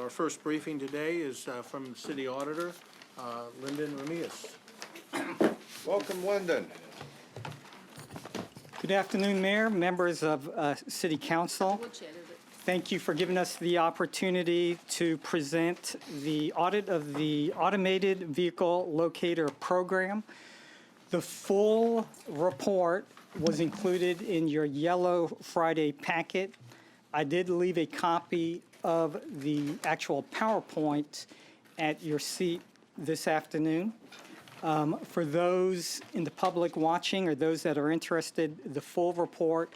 Our first briefing today is from the City Auditor, Lyndon Ramias. Welcome, Lyndon. Good afternoon, Mayor, members of City Council. Thank you for giving us the opportunity to present the audit of the Automated Vehicle Locator Program. The full report was included in your Yellow Friday packet. I did leave a copy of the actual PowerPoint at your seat this afternoon. For those in the public watching or those that are interested, the full report,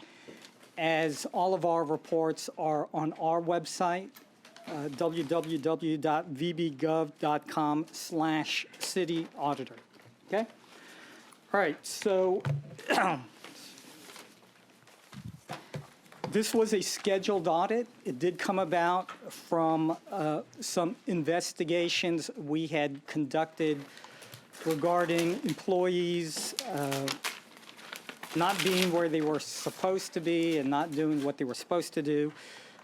as all of our reports, are on our website, www.vbgov.com/cityauditor. Okay? All right, so this was a scheduled audit. It did come about from some investigations we had conducted regarding employees not being where they were supposed to be and not doing what they were supposed to do.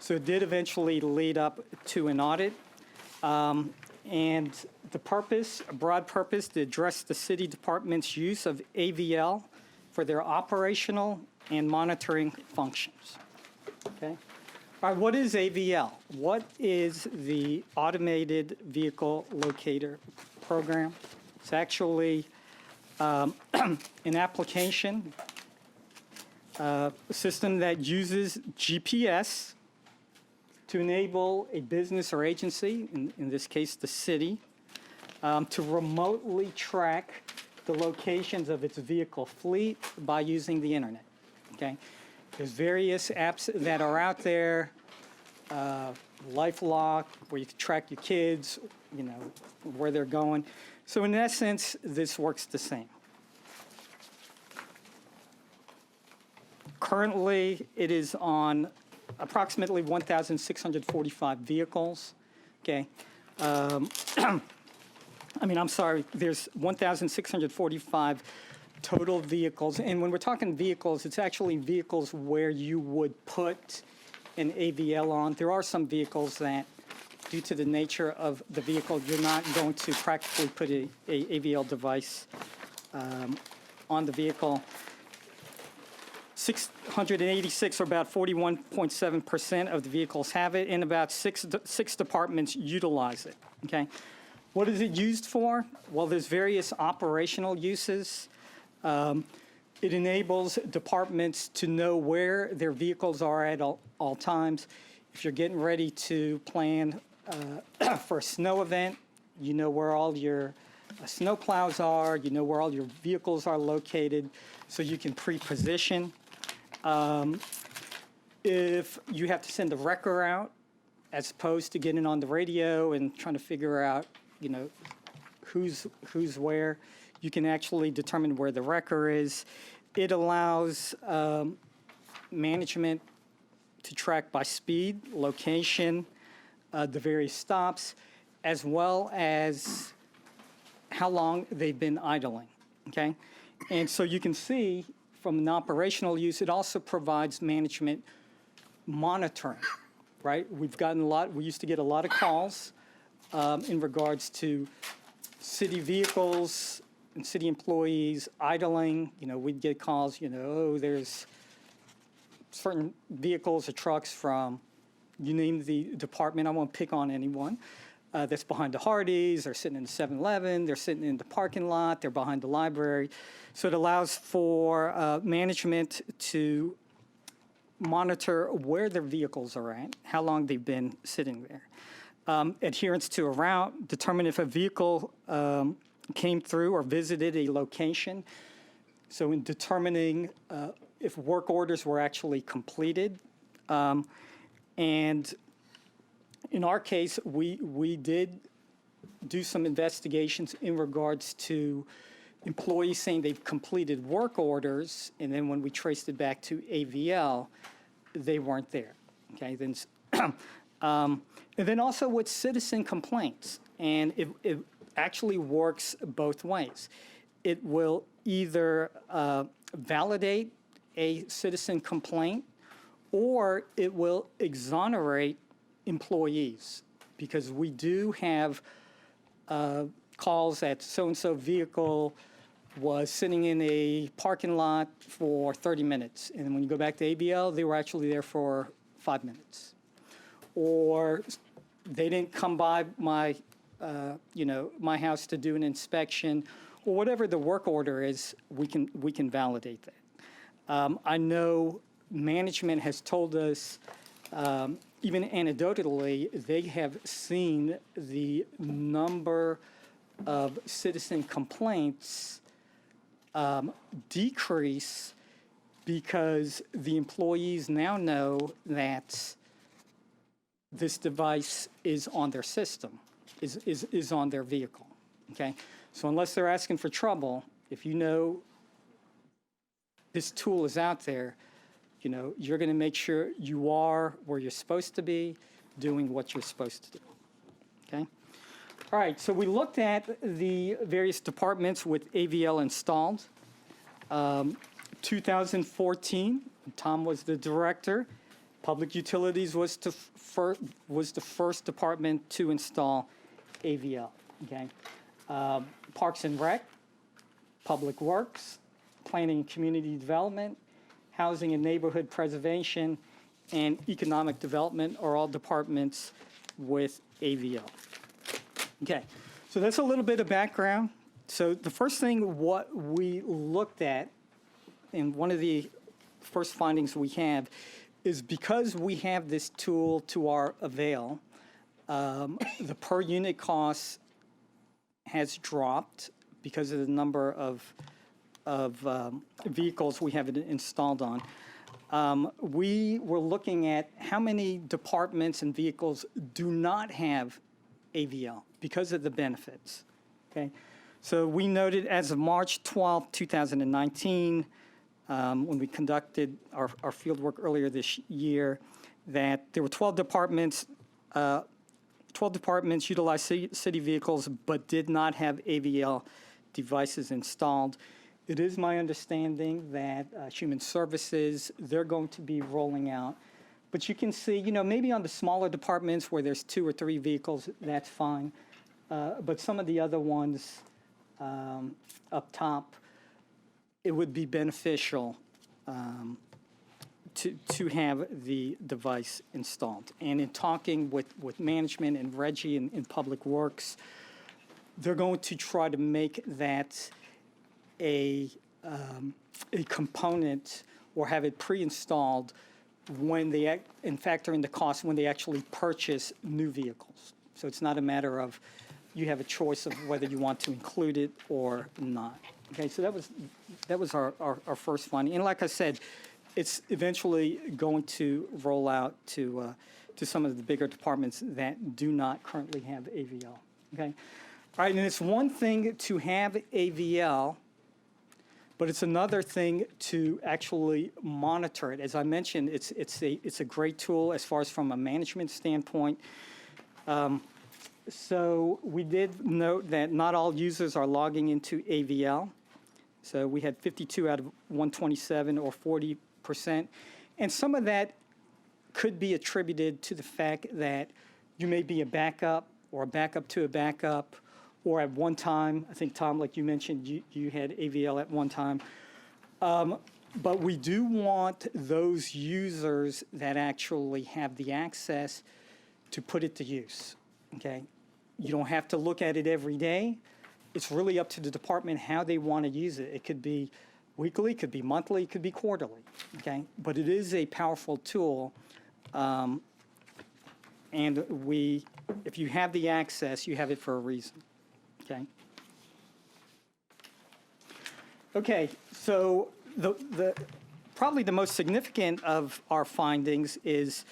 So it did eventually lead up to an audit. And the purpose, a broad purpose, to address the city department's use of AVL for their operational and monitoring functions. Okay. All right, what is AVL? What is the Automated Vehicle Locator Program? It's actually an application system that uses GPS to enable a business or agency, in this case the city, to remotely track the locations of its vehicle fleet by using the internet. Okay, there's various apps that are out there, LifeLock, where you can track your kids, you know, where they're going. So in essence, this works the same. Currently, it is on approximately 1,645 vehicles. Okay. There's 1,645 total vehicles. And when we're talking vehicles, it's actually vehicles where you would put an AVL on. There are some vehicles that, due to the nature of the vehicle, you're not going to practically put a AVL device on the vehicle. 686, or about 41.7% of the vehicles have it, and about six departments utilize it. Okay, what is it used for? Well, there's various operational uses. It enables departments to know where their vehicles are at all times. If you're getting ready to plan for a snow event, you know where all your snow plows are, you know where all your vehicles are located, so you can pre-position. If you have to send a wrecker out, as opposed to getting on the radio and trying to figure out, you know, who's where, you can actually determine where the wrecker is. It allows management to track by speed, location, the various stops, as well as how long they've been idling, okay? And so you can see from an operational use, it also provides management monitoring, right? We used to get a lot of calls in regards to city vehicles and city employees idling. You know, we'd get calls, you know, oh, there's certain vehicles or trucks from, you name the department, I won't pick on anyone, that's behind the Hardee's, they're sitting in the 7-Eleven, they're sitting in the parking lot, they're behind the library. So it allows for management to monitor where their vehicles are at, how long they've been sitting there. Adherence to a route, determine if a vehicle came through or visited a location. So in determining if work orders were actually completed. And in our case, we did do some investigations in regards to employees saying they've completed work orders, and then when we traced it back to AVL, they weren't there. Okay, then, and then also with citizen complaints, and it actually works both ways. It will either validate a citizen complaint, or it will exonerate employees because we do have calls that so-and-so vehicle was sitting in a parking lot for 30 minutes. And when you go back to ABL, they were actually there for 5 minutes. Or they didn't come by my, my house to do an inspection, or whatever the work order is, we can validate that. I know management has told us, even anecdotally, they have seen the number of citizen complaints decrease because the employees now know that this device is on their system, is on their vehicle, okay? So unless they're asking for trouble, if you know this tool is out there, you're going to make sure you are where you're supposed to be, doing what you're supposed to do, okay? All right, so we looked at the various departments with AVL installed. 2014, Tom was the director. Public Utilities was the first department to install AVL, okay? Parks and Rec, Public Works, Planning and Community Development, Housing and Neighborhood Preservation, and Economic Development are all departments with AVL. Okay, so that's a little bit of background. So the first thing what we looked at, and one of the first findings we have, is because we have this tool to our avail, the per unit cost has dropped because of the number of vehicles we have it installed on. We were looking at how many departments and vehicles do not have AVL because of the benefits, okay? So we noted as of March 12, 2019, when we conducted our field work earlier this year, that there were 12 departments utilized city vehicles but did not have AVL devices installed. It is my understanding that Human Services, they're going to be rolling out. But you can see, maybe on the smaller departments where there's 2 or 3 vehicles, that's fine. But some of the other ones up top, it would be beneficial to have the device installed. And in talking with management and Reggie in Public Works, they're going to try to make that a component or have it pre-installed when they, and factor in the cost when they actually purchase new vehicles. So it's not a matter of you have a choice of whether you want to include it or not. Okay, so that was our first finding. And like I said, it's eventually going to roll out to some of the bigger departments that do not currently have AVL. Okay, all right, and it's one thing to have AVL, but it's another thing to actually monitor it. As I mentioned, it's a great tool as far as from a management standpoint. So we did note that not all users are logging into AVL. So we had 52 out of 127, or 40%. And some of that could be attributed to the fact that you may be a backup or a backup to a backup, or at one time, I think, Tom, like you mentioned, you had AVL at one time. But we do want those users that actually have the access to put it to use, okay? You don't have to look at it every day. It's really up to the department how they want to use it. It could be weekly, it could be monthly, it could be quarterly, okay? But it is a powerful tool. And if you have the access, you have it for a reason, okay? Okay, so probably the most significant of our findings is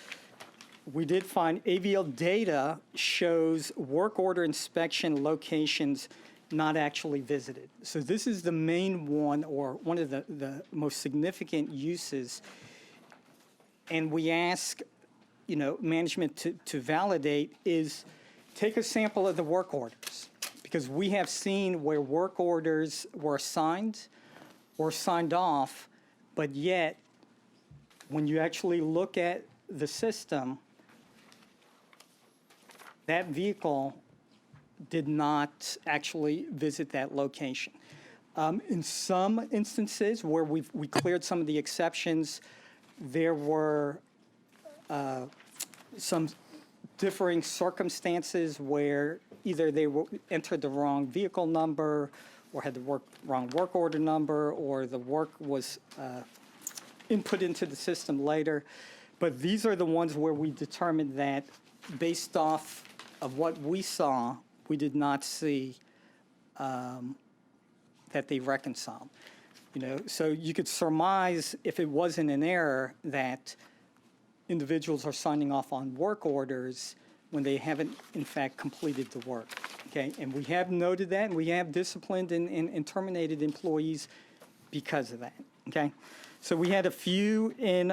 we did find AVL data shows work order inspection locations not actually visited. So this is the main one, or one of the most significant uses. And we ask, management to validate is take a sample of the work orders, because we have seen where work orders were signed or signed off, but yet when you actually look at the system, that vehicle did not actually visit that location. In some instances where we cleared some of the exceptions, there were some differing circumstances where either they entered the wrong vehicle number or had the wrong work order number, or the work was input into the system later. But these are the ones where we determined that based off of what we saw, we did not see that they reconciled. So you could surmise, if it wasn't an error, that individuals are signing off on work orders when they haven't, in fact, completed the work. Okay, and we have noted that, and we have disciplined and terminated employees because of that. Okay, so we had a few in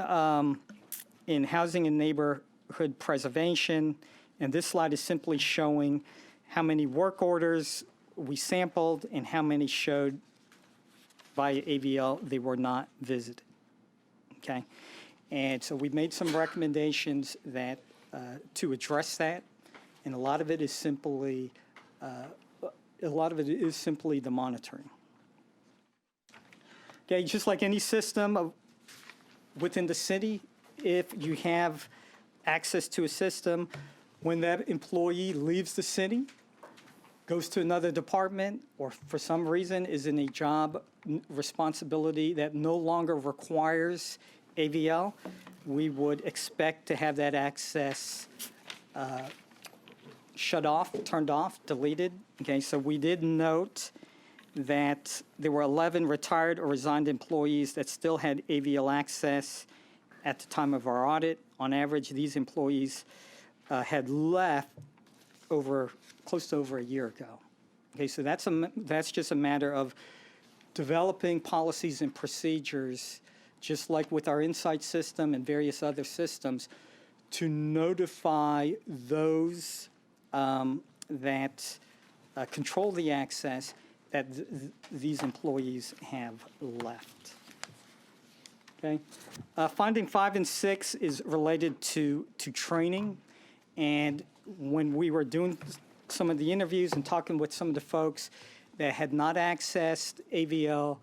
housing and neighborhood preservation, and this slide is simply showing how many work orders we sampled and how many showed via AVL they were not visited. Okay, and so we made some recommendations that to address that, and a lot of it is simply the monitoring. Okay, just like any system within the city, if you have access to a system, when that employee leaves the city, goes to another department, or for some reason is in a job responsibility that no longer requires AVL, we would expect to have that access shut off, turned off, deleted. Okay, so we did note that there were 11 retired or resigned employees that still had AVL access at the time of our audit. On average, these employees had left close to over a year ago. Okay, so that's just a matter of developing policies and procedures, just like with our Insight system and various other systems, to notify those that control the access that these employees have left. Okay. Finding 5 and 6 is related to training, and when we were doing some of the interviews and talking with some of the folks that had not accessed AVL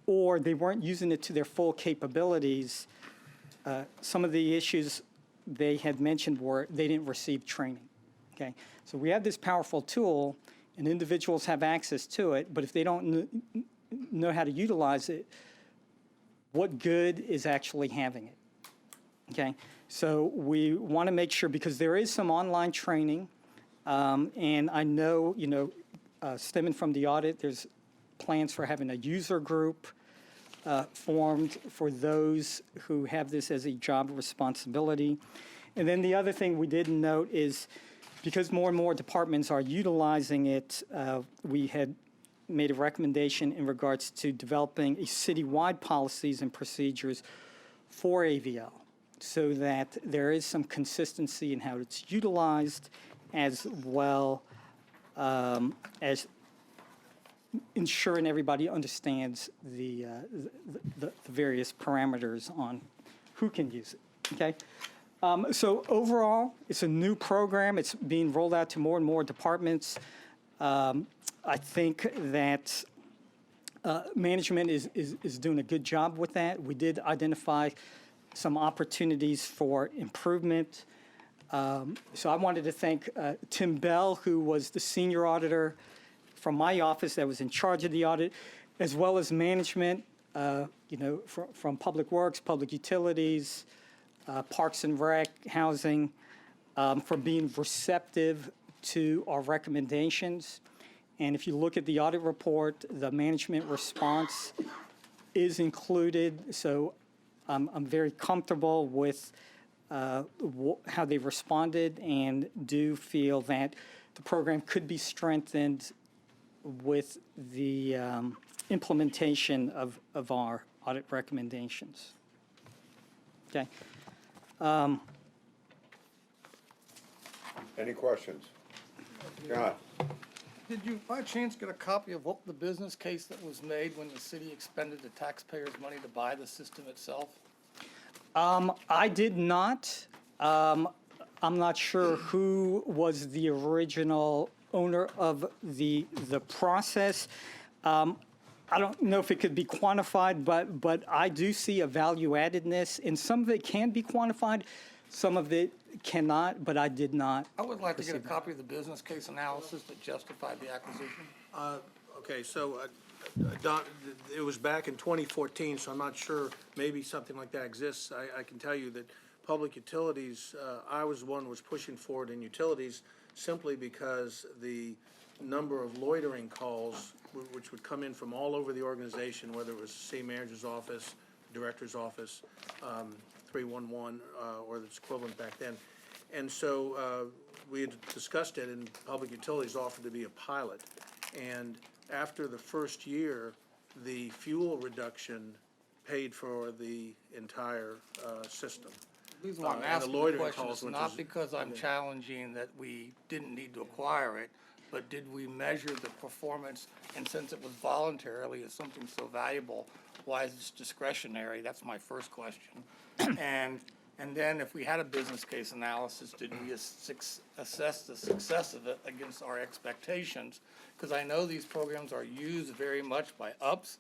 or they weren't using it to their full capabilities, some of the issues they had mentioned were they didn't receive training. Okay, so we have this powerful tool, and individuals have access to it, but if they don't know how to utilize it, what good is actually having it? Okay, so we want to make sure, because there is some online training, and I know, stemming from the audit, there's plans for having a user group formed for those who have this as a job responsibility. And then the other thing we did note is, because more and more departments are utilizing it, we had made a recommendation in regards to developing a citywide policies and procedures for AVL, so that there is some consistency in how it's utilized, as well as ensuring everybody understands the various parameters on who can use it. Okay. So overall, it's a new program. It's being rolled out to more and more departments. I think that management is doing a good job with that. We did identify some opportunities for improvement. So I wanted to thank Tim Bell, who was the senior auditor from my office that was in charge of the audit, as well as management, from Public Works, Public Utilities, Parks and Rec, Housing, for being receptive to our recommendations. And if you look at the audit report, the management response is included. So I'm very comfortable with how they responded, and do feel that the program could be strengthened with the implementation of our audit recommendations. Okay. Any questions? John? Did you by chance get a copy of what the business case that was made when the city expended the taxpayers' money to buy the system itself? I did not. I'm not sure who was the original owner of the process. I don't know if it could be quantified, but I do see a value addedness, and some of it can be quantified, some of it cannot, but I did not. I would like to get a copy of the business case analysis that justified the acquisition. Okay, so, Don, it was back in 2014, so I'm not sure, maybe something like that exists. I can tell you that public utilities, I was the one who was pushing forward in utilities simply because the number of loitering calls, which would come in from all over the organization, whether it was the city manager's office, director's office, 311, or its equivalent back then. And so we had discussed it, and public utilities offered to be a pilot. And after the first year, the fuel reduction paid for the entire system. The reason why I'm and the asking the loitering question calls, is which not is- because I'm challenging that we didn't need to acquire it, but did we measure the performance? And since it was voluntarily, as something so valuable, why is this discretionary? That's my first question. And then if we had a business case analysis, did we assess the success of it against our expectations? Because I know these programs are used very much by UPS,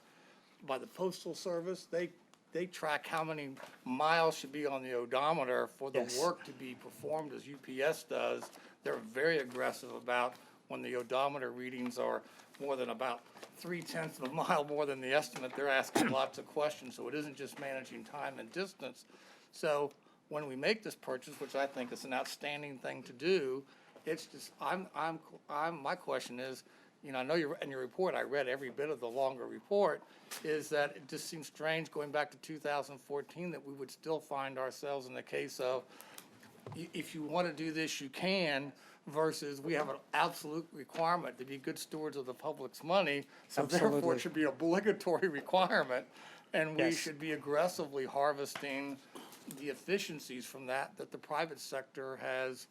by the Postal Service. They track how many miles should be on the odometer for the Yes. work to be performed as UPS does. They're very aggressive about when the odometer readings are more than about 0.3 of a mile more than the estimate. They're asking lots of questions, so it isn't just managing time and distance. So when we make this purchase, which I think is an outstanding thing to do, it's just, my question is, you know, I know in your report, I read every bit of the longer report, is that it just seems strange going back to 2014 that we would still find ourselves in the case of, if you want to do this, you can, versus we have an absolute requirement to be good stewards of the public's money. So therefore, Absolutely. it should be obligatory requirement, and we Yes. should be aggressively harvesting the efficiencies from that the private sector has.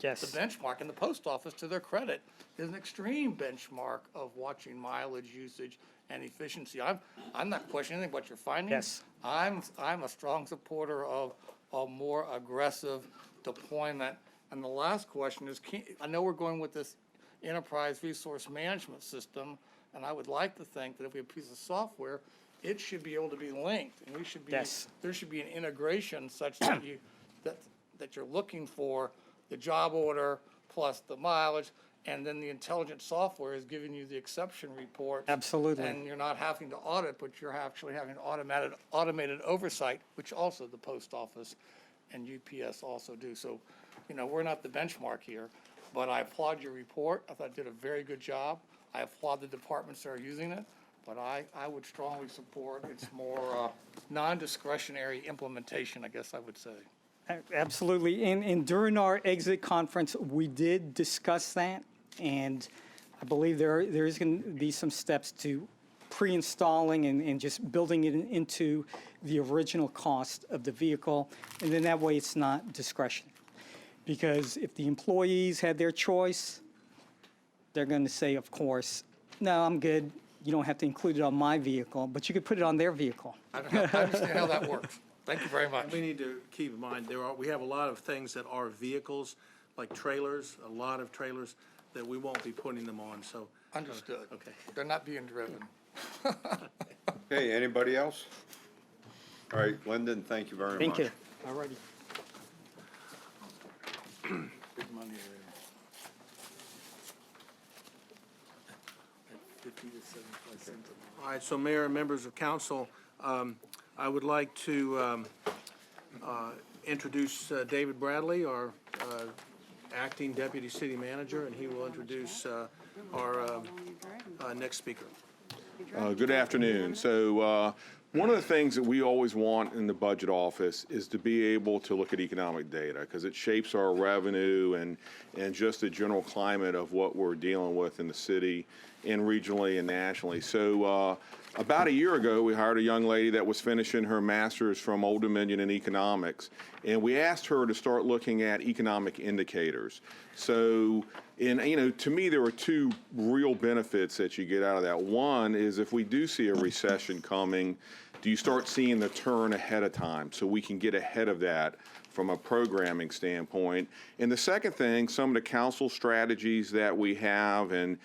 Yes. The benchmark, and the post office, to their credit, is an extreme benchmark of watching mileage usage and efficiency. I'm not questioning anything about your findings. Yes. I'm a strong supporter of a more aggressive deployment. And the last question is, I know we're going with this enterprise resource management system, and I would like to think that if we have a piece of software, it should be able to be linked, and we should be, Yes. there should be an integration such that that you're looking for the job order plus the mileage, and then the intelligent software is giving you the exception report. Absolutely. And you're not having to audit, but you're actually having automated oversight, which also the post office and UPS also do. So, you know, we're not the benchmark here, but I applaud your report. I thought it did a very good job. I applaud the departments that are using it, but I would strongly support its more non-discretionary implementation, I guess I would say. Absolutely. And during our exit conference, we did discuss that. And I believe there is going to be some steps to pre-installing and just building it into the original cost of the vehicle. And then that way it's not discretion. Because if the employees had their choice, they're going to say, of course, no, I'm good. You don't have to include it on my vehicle, but you could put it on their vehicle. I understand how that works. Thank you very much. We need to keep in mind, we have a lot of things that are vehicles, like trailers, a lot of trailers, that we won't be putting them on, so. Understood. Okay. They're not being driven. Okay, anybody else? All right, Lyndon, thank you very much. Thank you. All righty. Big money there. 50 to 75 cents a mile. All right, so Mayor and members of council, I would like to introduce David Bradley, our acting deputy city manager, and he will introduce our next speaker. Good afternoon. So one of the things that we always want in the budget office is to be able to look at economic data because it shapes our revenue and just the general climate of what we're dealing with in the city and regionally and nationally. So about a year ago, we hired a young lady that was finishing her master's from Old Dominion in economics, and we asked her to start looking at economic indicators. So, to me, there are two real benefits that you get out of that. One is if we do see a recession coming, do you start seeing the turn ahead of time so we can get ahead of that from a programming standpoint. And the second thing, some of the council strategies that we have, and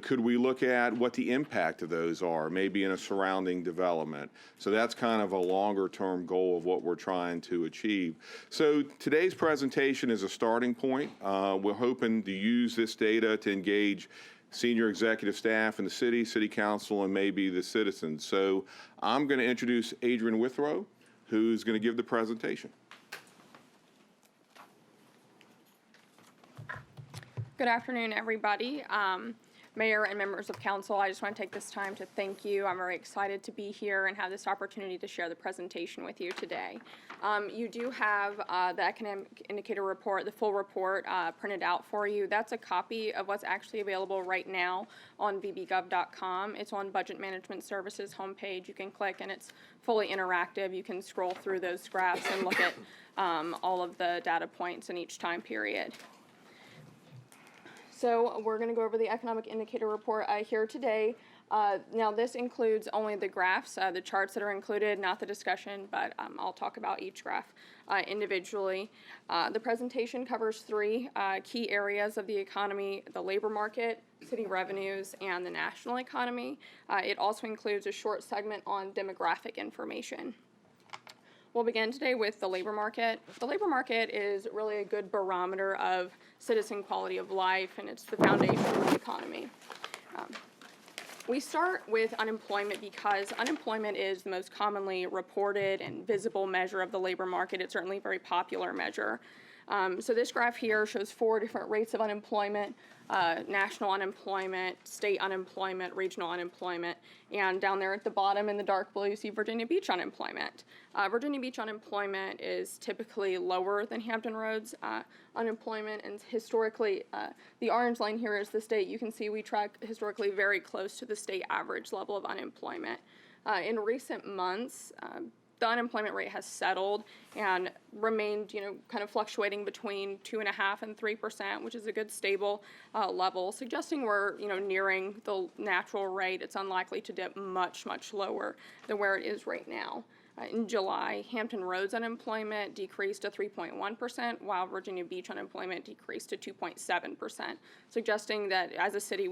could we look at what the impact of those are, maybe in a surrounding development? So that's kind of a longer term goal of what we're trying to achieve. So today's presentation is a starting point. We're hoping to use this data to engage senior executive staff in the city council, and maybe the citizens. So I'm going to introduce Adrian Withrow, who's going to give the presentation. Good afternoon, everybody. Mayor and members of council, I just want to take this time to thank you. I'm very excited to be here and have this opportunity to share the presentation with you today. You do have the economic indicator report, the full report printed out for you. That's a copy of what's actually available right now on bbgov.com. It's on Budget Management Services homepage. You can click and it's fully interactive. You can scroll through those graphs and look at all of the data points in each time period. So we're going to go over the economic indicator report here today. Now this includes only the graphs, the charts that are included, not the discussion, but I'll talk about each graph individually. The presentation covers three key areas of the economy: the labor market, city revenues, and the national economy. It also includes a short segment on demographic information. We'll begin today with the labor market. The labor market is really a good barometer of citizen quality of life, and it's the foundation of the economy. We start with unemployment because unemployment is the most commonly reported and visible measure of the labor market. It's certainly a very popular measure. So this graph here shows 4 different rates of unemployment: national unemployment, state unemployment, regional unemployment, and down there at the bottom in the dark blue you see Virginia Beach unemployment. Virginia Beach unemployment is typically lower than Hampton Roads unemployment, and historically the orange line here is the state. You can see we track historically very close to the state average level of unemployment. In recent months, the unemployment rate has settled and remained, kind of fluctuating between 2.5% and 3%, which is a good stable level, suggesting we're, nearing the natural rate. It's unlikely to dip much, much lower than where it is right now. In July, Hampton Roads unemployment decreased to 3.1%, while Virginia Beach unemployment decreased to 2.7%, suggesting that as a city,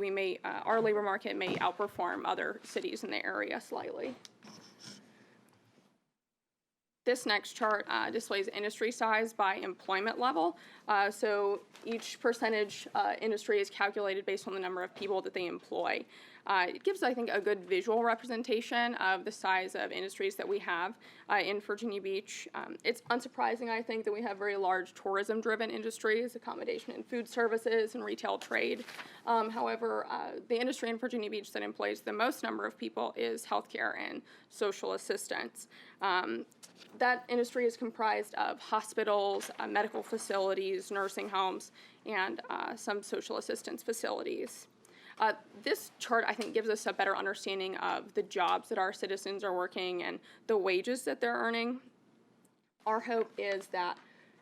our labor market may outperform other cities in the area slightly. This next chart displays industry size by employment level. So each percentage industry is calculated based on the number of people that they employ. It gives, I think, a good visual representation of the size of industries that we have in Virginia Beach. It's unsurprising, I think, that we have very large tourism-driven industries, accommodation and food services, and retail trade. However, the industry in Virginia Beach that employs the most number of people is healthcare and social assistance. That industry is comprised of hospitals, medical facilities, nursing homes, and some social assistance facilities. This chart, I think, gives us a better understanding of the jobs that our citizens are working and the wages that they're earning. Our hope is that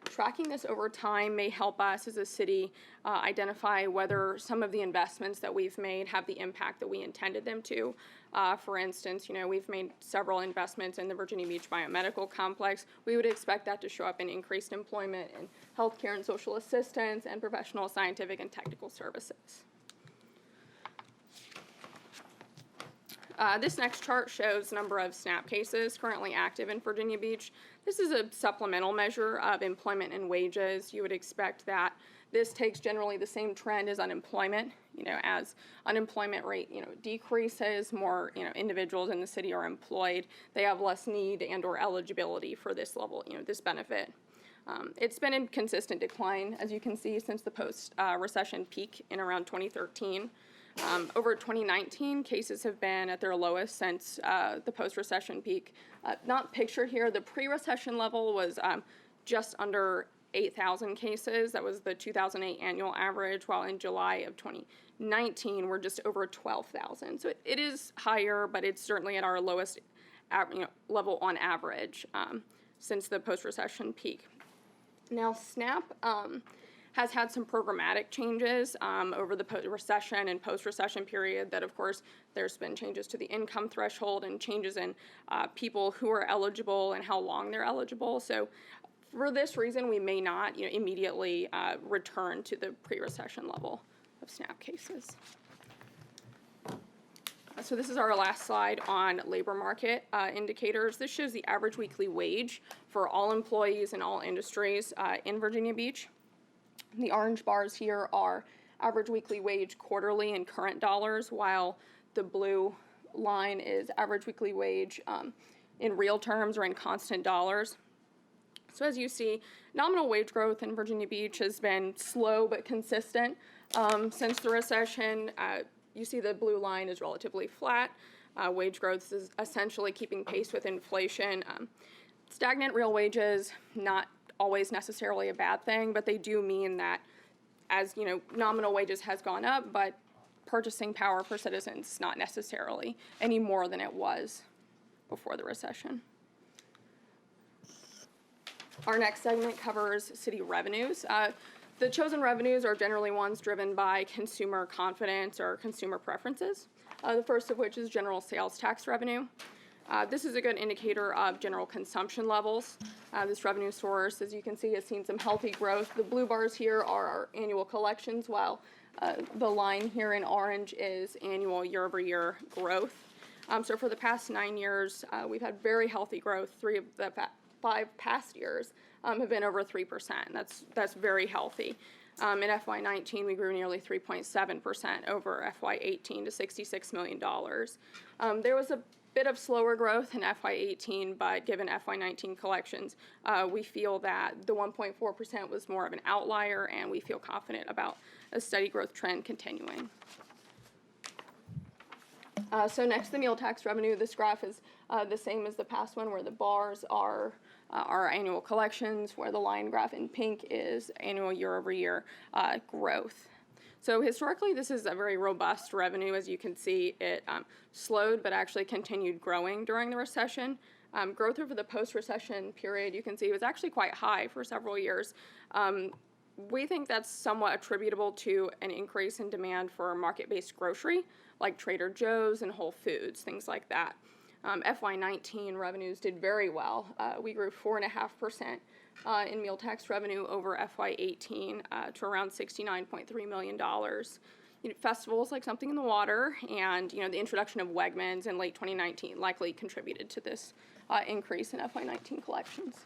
tracking this over time may help us as a city identify whether some of the investments that we've made have the impact that we intended them to. For instance, we've made several investments in the Virginia Beach Biomedical Complex. We would expect that to show up in increased employment in healthcare and social assistance and professional, scientific, and technical services. This next chart shows number of SNAP cases currently active in Virginia Beach. This is a supplemental measure of employment and wages. You would expect that this takes generally the same trend as unemployment. As unemployment rate, decreases, more, individuals in the city are employed. They have less need and/or eligibility for this level, this benefit. It's been in consistent decline, as you can see, since the post-recession peak in around 2013. Over 2019, cases have been at their lowest since the post-recession peak. Not pictured here, the pre-recession level was just under 8,000 cases. That was the 2008 annual average, while in July of 2019, we're just over 12,000. So it is higher, but it's certainly at our lowest level on average since the post-recession peak. Now, SNAP has had some programmatic changes over the recession and post-recession period that, of course, there's been changes to the income threshold and changes in people who are eligible and how long they're eligible. So For this reason, we may not, immediately return to the pre-recession level of SNAP cases. So this is our last slide on labor market indicators. This shows the average weekly wage for all employees in all industries in Virginia Beach. The orange bars here are average weekly wage quarterly in current dollars, while the blue line is average weekly wage in real terms or in constant dollars. So as you see, nominal wage growth in Virginia Beach has been slow but consistent since the recession. You see the blue line is relatively flat. Wage growth is essentially keeping pace with inflation. Stagnant real wages, not always necessarily a bad thing, but they do mean that as nominal wages has gone up, but purchasing power for citizens is not necessarily any more than it was before the recession. Our next segment covers city revenues. The chosen revenues are generally ones driven by consumer confidence or consumer preferences, the first of which is general sales tax revenue. This is a good indicator of general consumption levels. This revenue source, as you can see, has seen some healthy growth. The blue bars here are our annual collections, while the line here in orange is annual year-over-year growth. So for the past 9 years, we've had very healthy growth. 3 of the 5 past years have been over 3%. That's very healthy. In FY19, we grew nearly 3.7% over FY18 to $66 million. There was a bit of slower growth in FY18, but given FY19 collections, we feel that the 1.4% was more of an outlier, and we feel confident about a steady growth trend continuing. So next, the meal tax revenue. This graph is the same as the past one, where the bars are our annual collections, where the line graph in pink is annual year-over-year growth. So historically, this is a very robust revenue. As you can see, it slowed but actually continued growing during the recession. Growth over the post-recession period, you can see, was actually quite high for several years. We think that's somewhat attributable to an increase in demand for market-based grocery, like Trader Joe's and Whole Foods, things like that. FY19 revenues did very well. We grew 4.5% in meal tax revenue over FY18 to around $69.3 million. Festivals like Something in the Water and the introduction of Wegmans in late 2019 likely contributed to this increase in FY19 collections.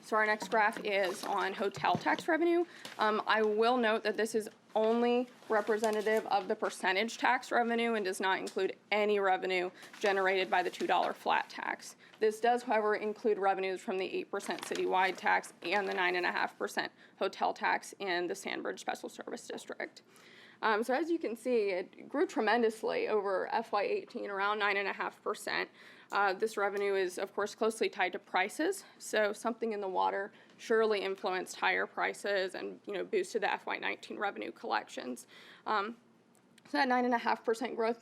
So our next graph is on hotel tax revenue. I will note that this is only representative of the percentage tax revenue and does not include any revenue generated by the $2 flat tax. This does, however, include revenues from the 8% citywide tax and the 9.5% hotel tax in the Sandbridge Special Service District. So as you can see, it grew tremendously over FY18, around 9.5%. This revenue is, of course, closely tied to prices. So Something in the Water surely influenced higher prices and boosted the FY19 revenue collections. So that 9.5% growth,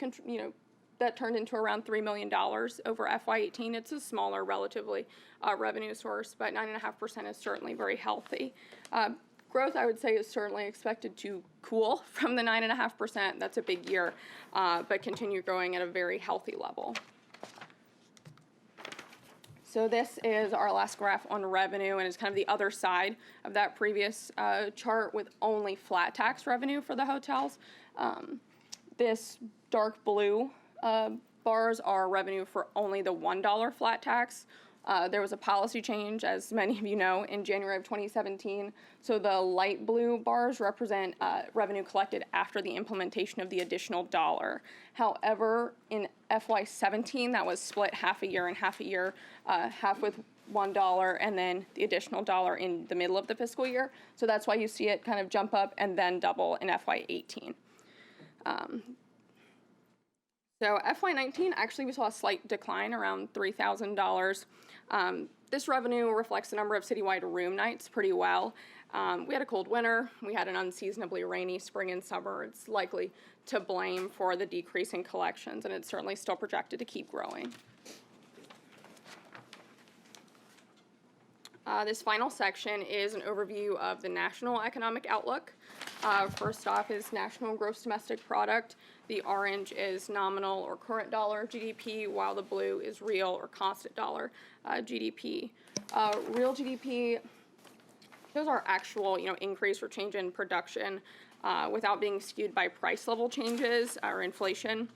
that turned into around $3 million over FY18. It's a smaller, relatively, revenue source, but 9.5% is certainly very healthy. Growth, I would say, is certainly expected to cool from the 9.5%. That's a big year, but continue growing at a very healthy level. So this is our last graph on revenue, and it's kind of the other side of that previous chart with only flat tax revenue for the hotels. This dark blue bars are revenue for only the $1 flat tax. There was a policy change, as many of you know, in January of 2017. So the light blue bars represent revenue collected after the implementation of the additional dollar. However, in FY17, that was split half a year and half a year, half with $1 and then the additional dollar in the middle of the fiscal year. So that's why you see it kind of jump up and then double in FY18. So FY19, actually, we saw a slight decline, around $3,000. This revenue reflects the number of citywide room nights pretty well. We had a cold winter. We had an unseasonably rainy spring and summer. It's likely to blame for the decrease in collections, and it's certainly still projected to keep growing. This final section is an overview of the national economic outlook. First off is national gross domestic product. The orange is nominal or current dollar GDP, while the blue is real or constant dollar GDP. Real GDP shows our actual, increase or change in production without being skewed by price level changes or inflation.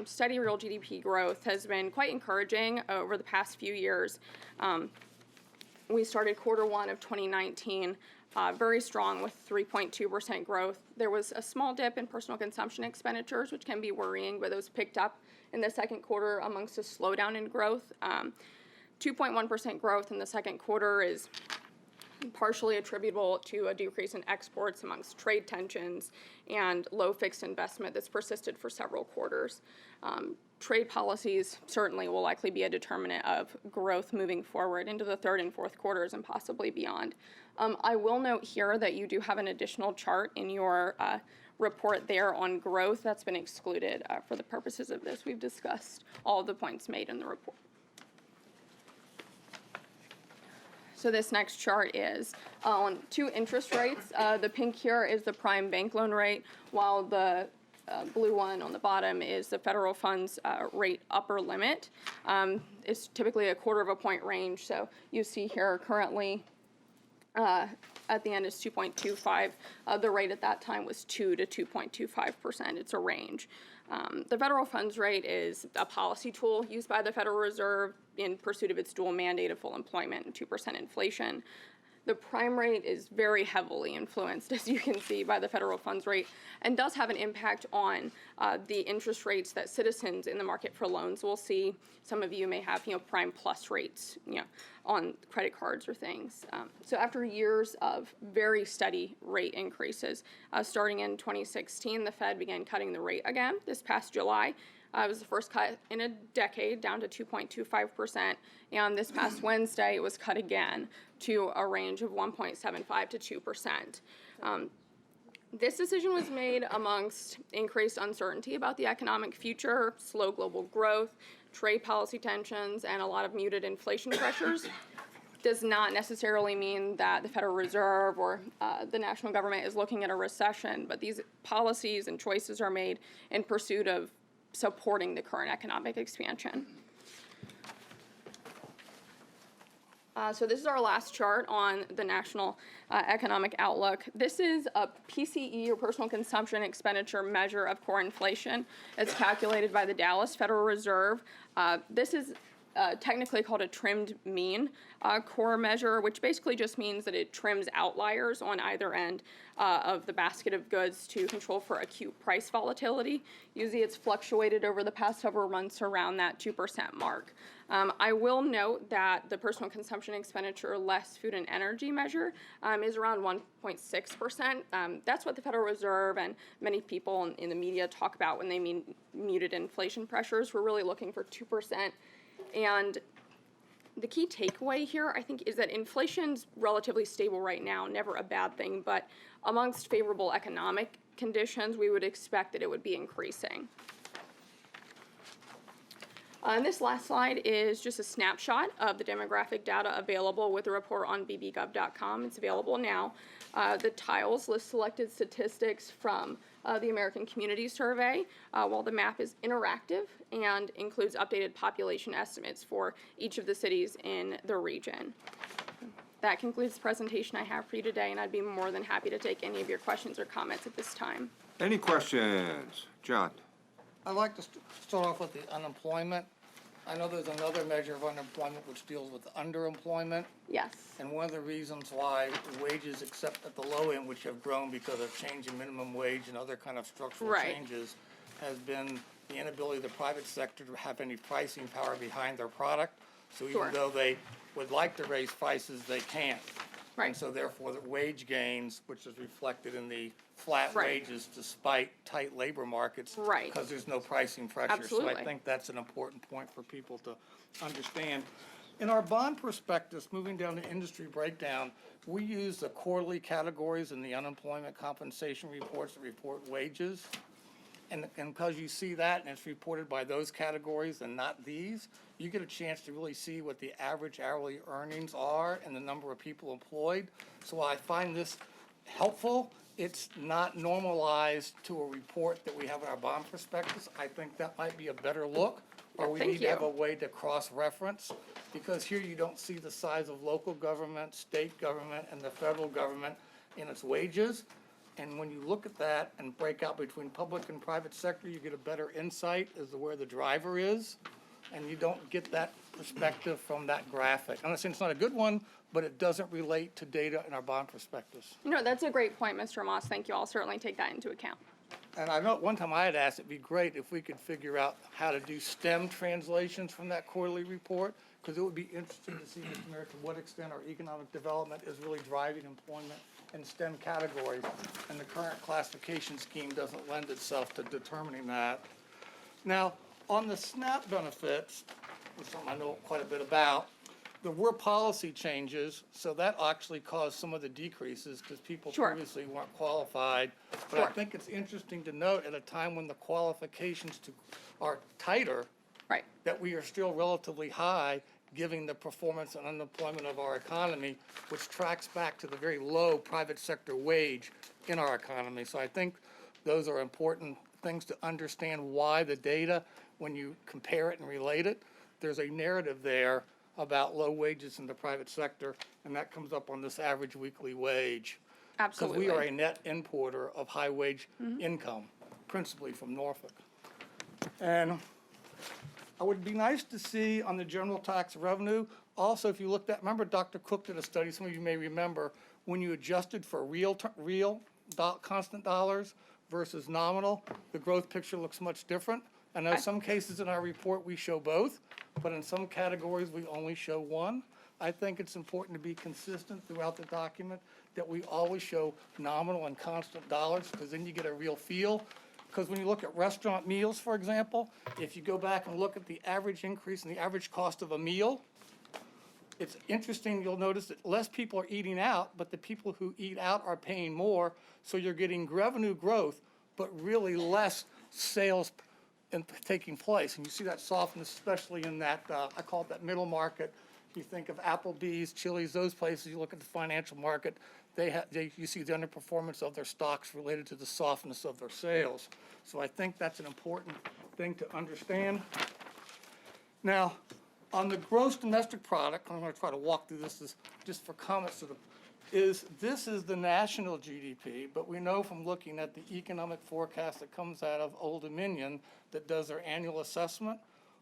Steady real GDP growth has been quite encouraging over the past few years. We started Q1 of 2019 very strong with 3.2% growth. There was a small dip in personal consumption expenditures, which can be worrying, but those picked up in the second quarter amongst a slowdown in growth. 2.1% growth in the second quarter is partially attributable to a decrease in exports amongst trade tensions and low fixed investment that's persisted for several quarters. Trade policies certainly will likely be a determinant of growth moving forward into the third and fourth quarters and possibly beyond. I will note here that you do have an additional chart in your report there on growth that's been excluded for the purposes of this. We've discussed all of the points made in the report. So this next chart is on two interest rates. The pink here is the prime bank loan rate, while the blue one on the bottom is the federal funds rate upper limit. It's typically a 1/4 point range. So you see here currently at the end is 2.25. The rate at that time was 2 to 2.25%. It's a range. The federal funds rate is a policy tool used by the Federal Reserve in pursuit of its dual mandate of full employment and 2% inflation. The prime rate is very heavily influenced, as you can see, by the federal funds rate and does have an impact on the interest rates that citizens in the market for loans will see. Some of you may have, prime plus rates, on credit cards or things. So after years of very steady rate increases, starting in 2016, the Fed began cutting the rate again this past July. It was the first cut in a decade, down to 2.25%, and this past Wednesday, it was cut again to a range of 1.75 to 2%. This decision was made amongst increased uncertainty about the economic future, slow global growth, trade policy tensions, and a lot of muted inflation pressures. Does not necessarily mean that the Federal Reserve or the national government is looking at a recession, but these policies and choices are made in pursuit of supporting the current economic expansion. So this is our last chart on the national economic outlook. This is a PCE, or personal consumption expenditure measure of core inflation. It's calculated by the Dallas Federal Reserve. This is technically called a trimmed mean core measure, which basically just means that it trims outliers on either end of the basket of goods to control for acute price volatility. Usually it's fluctuated over the past several months around that 2% mark. I will note that the personal consumption expenditure less food and energy measure is around 1.6%. That's what the Federal Reserve and many people in the media talk about when they mean muted inflation pressures. We're really looking for 2%. And the key takeaway here, I think, is that inflation's relatively stable right now, never a bad thing, but amongst favorable economic conditions, we would expect that it would be increasing. And this last slide is just a snapshot of the demographic data available with the report on bbgov.com. It's available now. The tiles list selected statistics from the American Community Survey, while the map is interactive and includes updated population estimates for each of the cities in the region. That concludes the presentation I have for you today, and I'd be more than happy to take any of your questions or comments at this time. Any questions? John? I'd like to start off with the unemployment. I know there's another measure of unemployment which deals with underemployment. Yes. And one of the reasons why wages, except at the low end, which have grown because of change in minimum wage and other kind of structural Right. changes, has been the inability of the private sector to have any pricing power behind their product. So even Sure. though they would like to raise prices, they can't. Right. And so therefore, the wage gains, which is reflected in the flat Right. wages despite tight labor markets. Right. Because there's no pricing pressure. So Absolutely. I think that's an important point for people to understand. In our bond prospectus, moving down to industry breakdown, we use the quarterly categories in the unemployment compensation reports that report wages. And because you see that and it's reported by those categories and not these, you get a chance to really see what the average hourly earnings are and the number of people employed. So while I find this helpful, it's not normalized to a report that we have in our bond prospectus. I think that might be a better look, or we Thank need to have you. a way to cross-reference, because here you don't see the size of local government, state government, and the federal government in its wages. And when you look at that and break out between public and private sector, you get a better insight as to where the driver is, and you don't get that perspective from that graphic. I'm not saying it's not a good one, but it doesn't relate to data in our bond prospectus. No, that's a great point, Mr. Moss. Thank you. I'll certainly take that into account. And I know at one time I had asked, it'd be great if we could figure out how to do STEM translations from that quarterly report, because it would be interesting to see, Mr. Mayor, to what extent our economic development is really driving employment in STEM categories. And the current classification scheme doesn't lend itself to determining that. Now, on the SNAP benefits, which is something I know quite a bit about, there were policy changes, so that actually caused some of the decreases because people Sure. previously weren't qualified. But I Sure. think it's interesting to note at a time when the qualifications are tighter, Right. that we are still relatively high, given the performance and unemployment of our economy, which tracks back to the very low private sector wage in our economy. So I think those are important things to understand why the data, when you compare it and relate it, there's a narrative there about low wages in the private sector, and that comes up on this average weekly wage. Absolutely. Because we are a net importer of high wage income, principally from Norfolk. And it would be nice to see on the general tax revenue, also if you looked at, remember Dr. Cook did a study, some of you may remember, when you adjusted for constant dollars versus nominal, the growth picture looks much different. I know some cases in our report we show both, but in some categories we only show one. I think it's important to be consistent throughout the document, that we always show nominal and constant dollars, because then you get a real feel. Because when you look at restaurant meals, for example, if you go back and look at the average increase in the average cost of a meal, it's interesting, you'll notice that less people are eating out, but the people who eat out are paying more, so you're getting revenue growth, but really less sales taking place. And you see that softness, especially in that, I call it that middle market. You think of Applebee's, Chili's, those places, you look at the financial market, you see the underperformance of their stocks related to the softness of their sales. So I think that's an important thing to understand. Now, on the gross domestic product, I'm going to try to walk through this just for comments this is the national GDP, but we know from looking at the economic forecast that comes out of Old Dominion that does their annual assessment,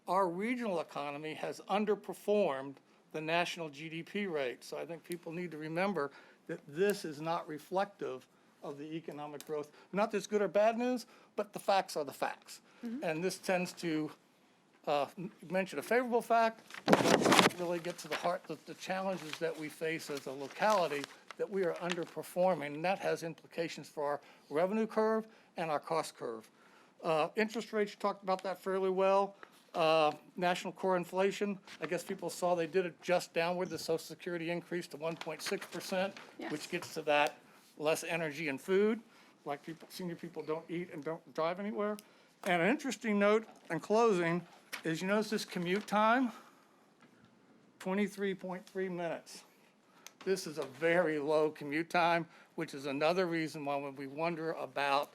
our regional economy has underperformed the national GDP rate. So I think people need to remember that this is not reflective of the economic growth. Not that it's good or bad news, but the facts are the facts. And this tends to mention a favorable fact, but really get to the heart of the challenges that we face as a locality, that we are underperforming, and that has implications for our revenue curve and our cost curve. Interest rates, you talked about that fairly well. National core inflation, I guess people saw they did adjust downward. The Social Security increase to 1.6%, Yes. which gets to that less energy and food, like senior people don't eat and don't drive anywhere. And an interesting note in closing is, you notice this commute time? 23.3 minutes. This is a very low commute time, which is another reason why when we wonder about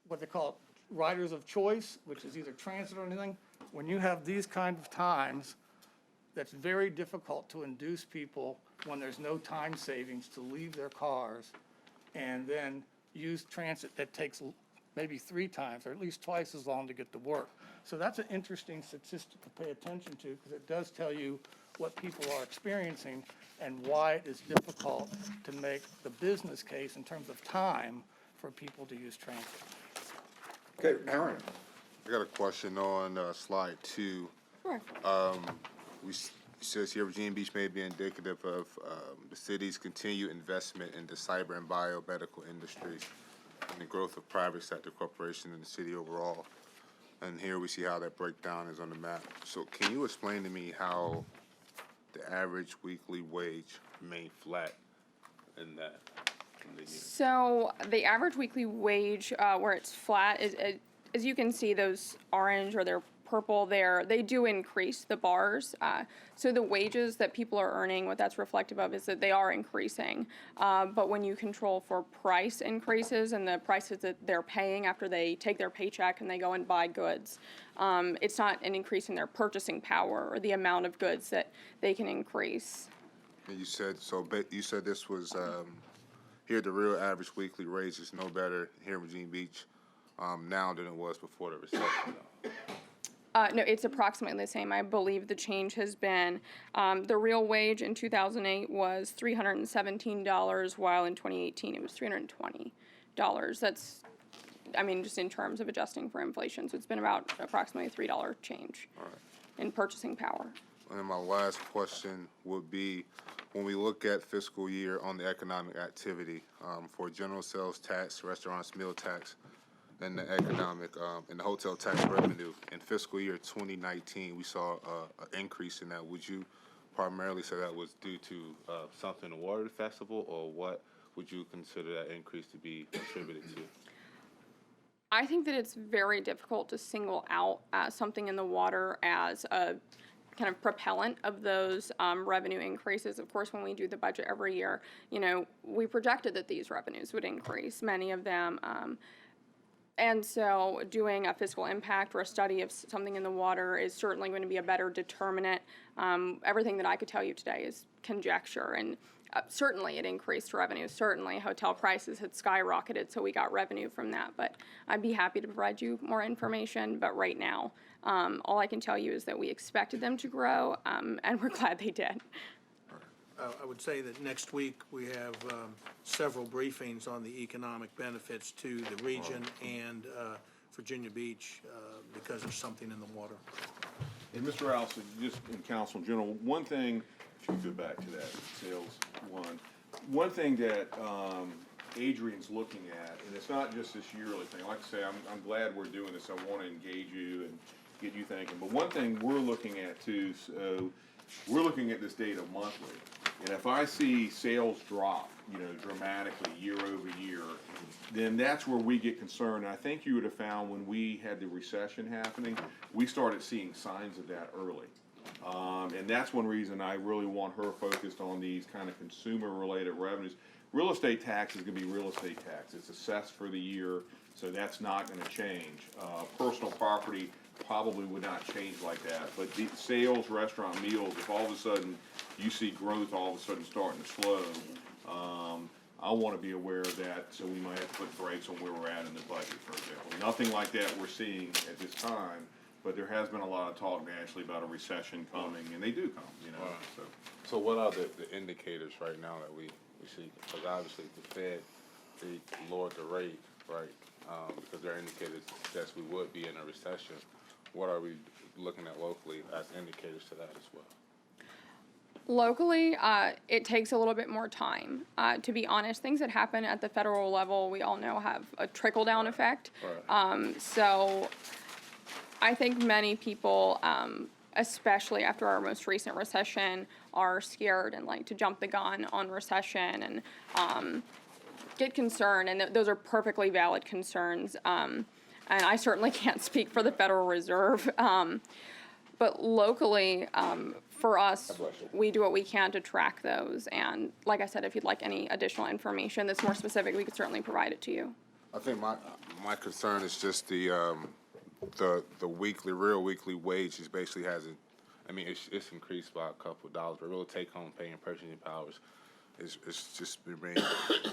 what they call riders of choice, which is either transit or anything, when you have these kind of times, that's very difficult to induce people when there's no time savings to leave their cars and then use transit that takes maybe 3 times or at least twice as long to get to work. So that's an interesting statistic to pay attention to, because it does tell you what people are experiencing and why it is difficult to make the business case in terms of time for people to use transit. Okay, Aaron. I got a question on slide 2. Sure. It says here Virginia Beach may be indicative of the city's continued investment in the cyber and biomedical industries and the growth of private sector corporations in the city overall. And here we see how that breakdown is on the map. So can you explain to me how the average weekly wage remained flat in that? In the year? So the average weekly wage, where it's flat, as you can see, those orange or they're purple there, they do increase the bars. So the wages that people are earning, what that's reflective of is that they are increasing. But when you control for price increases and the prices that they're paying after they take their paycheck and they go and buy goods, it's not an increase in their purchasing power or the amount of goods that they can increase. And you said, you said this was, here the real average weekly wage is no better here in Virginia Beach, now than it was before the recession, though. No, it's approximately the same. I believe the change has been, the real wage in 2008 was $317, while in 2018 it was $320. That's, I mean, just in terms of adjusting for inflation. So it's been about approximately a $3 change in purchasing power. And then my last question would be, when we look at fiscal year on the economic activity, for general sales tax, restaurants, meal tax, and the economic, and the hotel tax revenue, in fiscal year 2019, we saw an increase in that. Would you primarily say that was due to something in the water festival, or what would you consider that increase to be attributed to? I think that it's very difficult to single out something in the water as a kind of propellant of those revenue increases. Of course, when we do the budget every year, you know, we projected that these revenues would increase, many of them. And so doing a fiscal impact or a study of something in the water is certainly going to be a better determinant. Everything that I could tell you today is conjecture, and certainly it increased revenue. Certainly hotel prices had skyrocketed, so we got revenue from that. But I'd be happy to provide you more information. But right now, all I can tell you is that we expected them to grow, and we're glad they did. I would say that next week we have several briefings on the economic benefits to the region and Virginia Beach because of something in the water. And Mr. Allison, just in council in general, one thing, if you go back to that sales one thing that Adrian's looking at, and it's not just this yearly thing. Like I say, I'm glad we're doing this. I want to engage you and get you thinking. But one thing we're looking at too, so we're looking at this data monthly. And if I see sales drop, you know, dramatically year over year, then that's where we get concerned. And I think you would have found when we had the recession happening, we started seeing signs of that early. And that's one reason I really want her focused on these kind of consumer-related revenues. Real estate tax is going to be real estate tax. It's assessed for the year, so that's not going to change. Personal property probably would not change like that. But the sales, restaurant, meals, if all of a sudden you see growth all of a sudden starting to slow, I want to be aware of that, so we might have to put brakes on where we're at in the budget, for example. Nothing like that we're seeing at this time, but there has been a lot of talk nationally about a recession coming, and they do come, you know. So what are the indicators right now that we see? Because obviously the Fed, they lowered the rate, right? Because their indicators suggest we would be in a recession. What are we looking at locally as indicators to that as well? Locally, it takes a little bit more time. To be honest, things that happen at the federal level, we all know have a trickle-down effect. So I think many people, especially after our most recent recession, are scared and like to jump the gun on recession and get concerned, and those are perfectly valid concerns. And I certainly can't speak for the Federal Reserve, but locally, for us, we do what we can to track those. And like I said, if you'd like any additional information that's more specific, we could certainly provide it to you. I think my concern is just the real weekly wage is basically hasn't. I mean, it's increased by a couple of dollars, but real take-home pay and purchasing powers it's just remained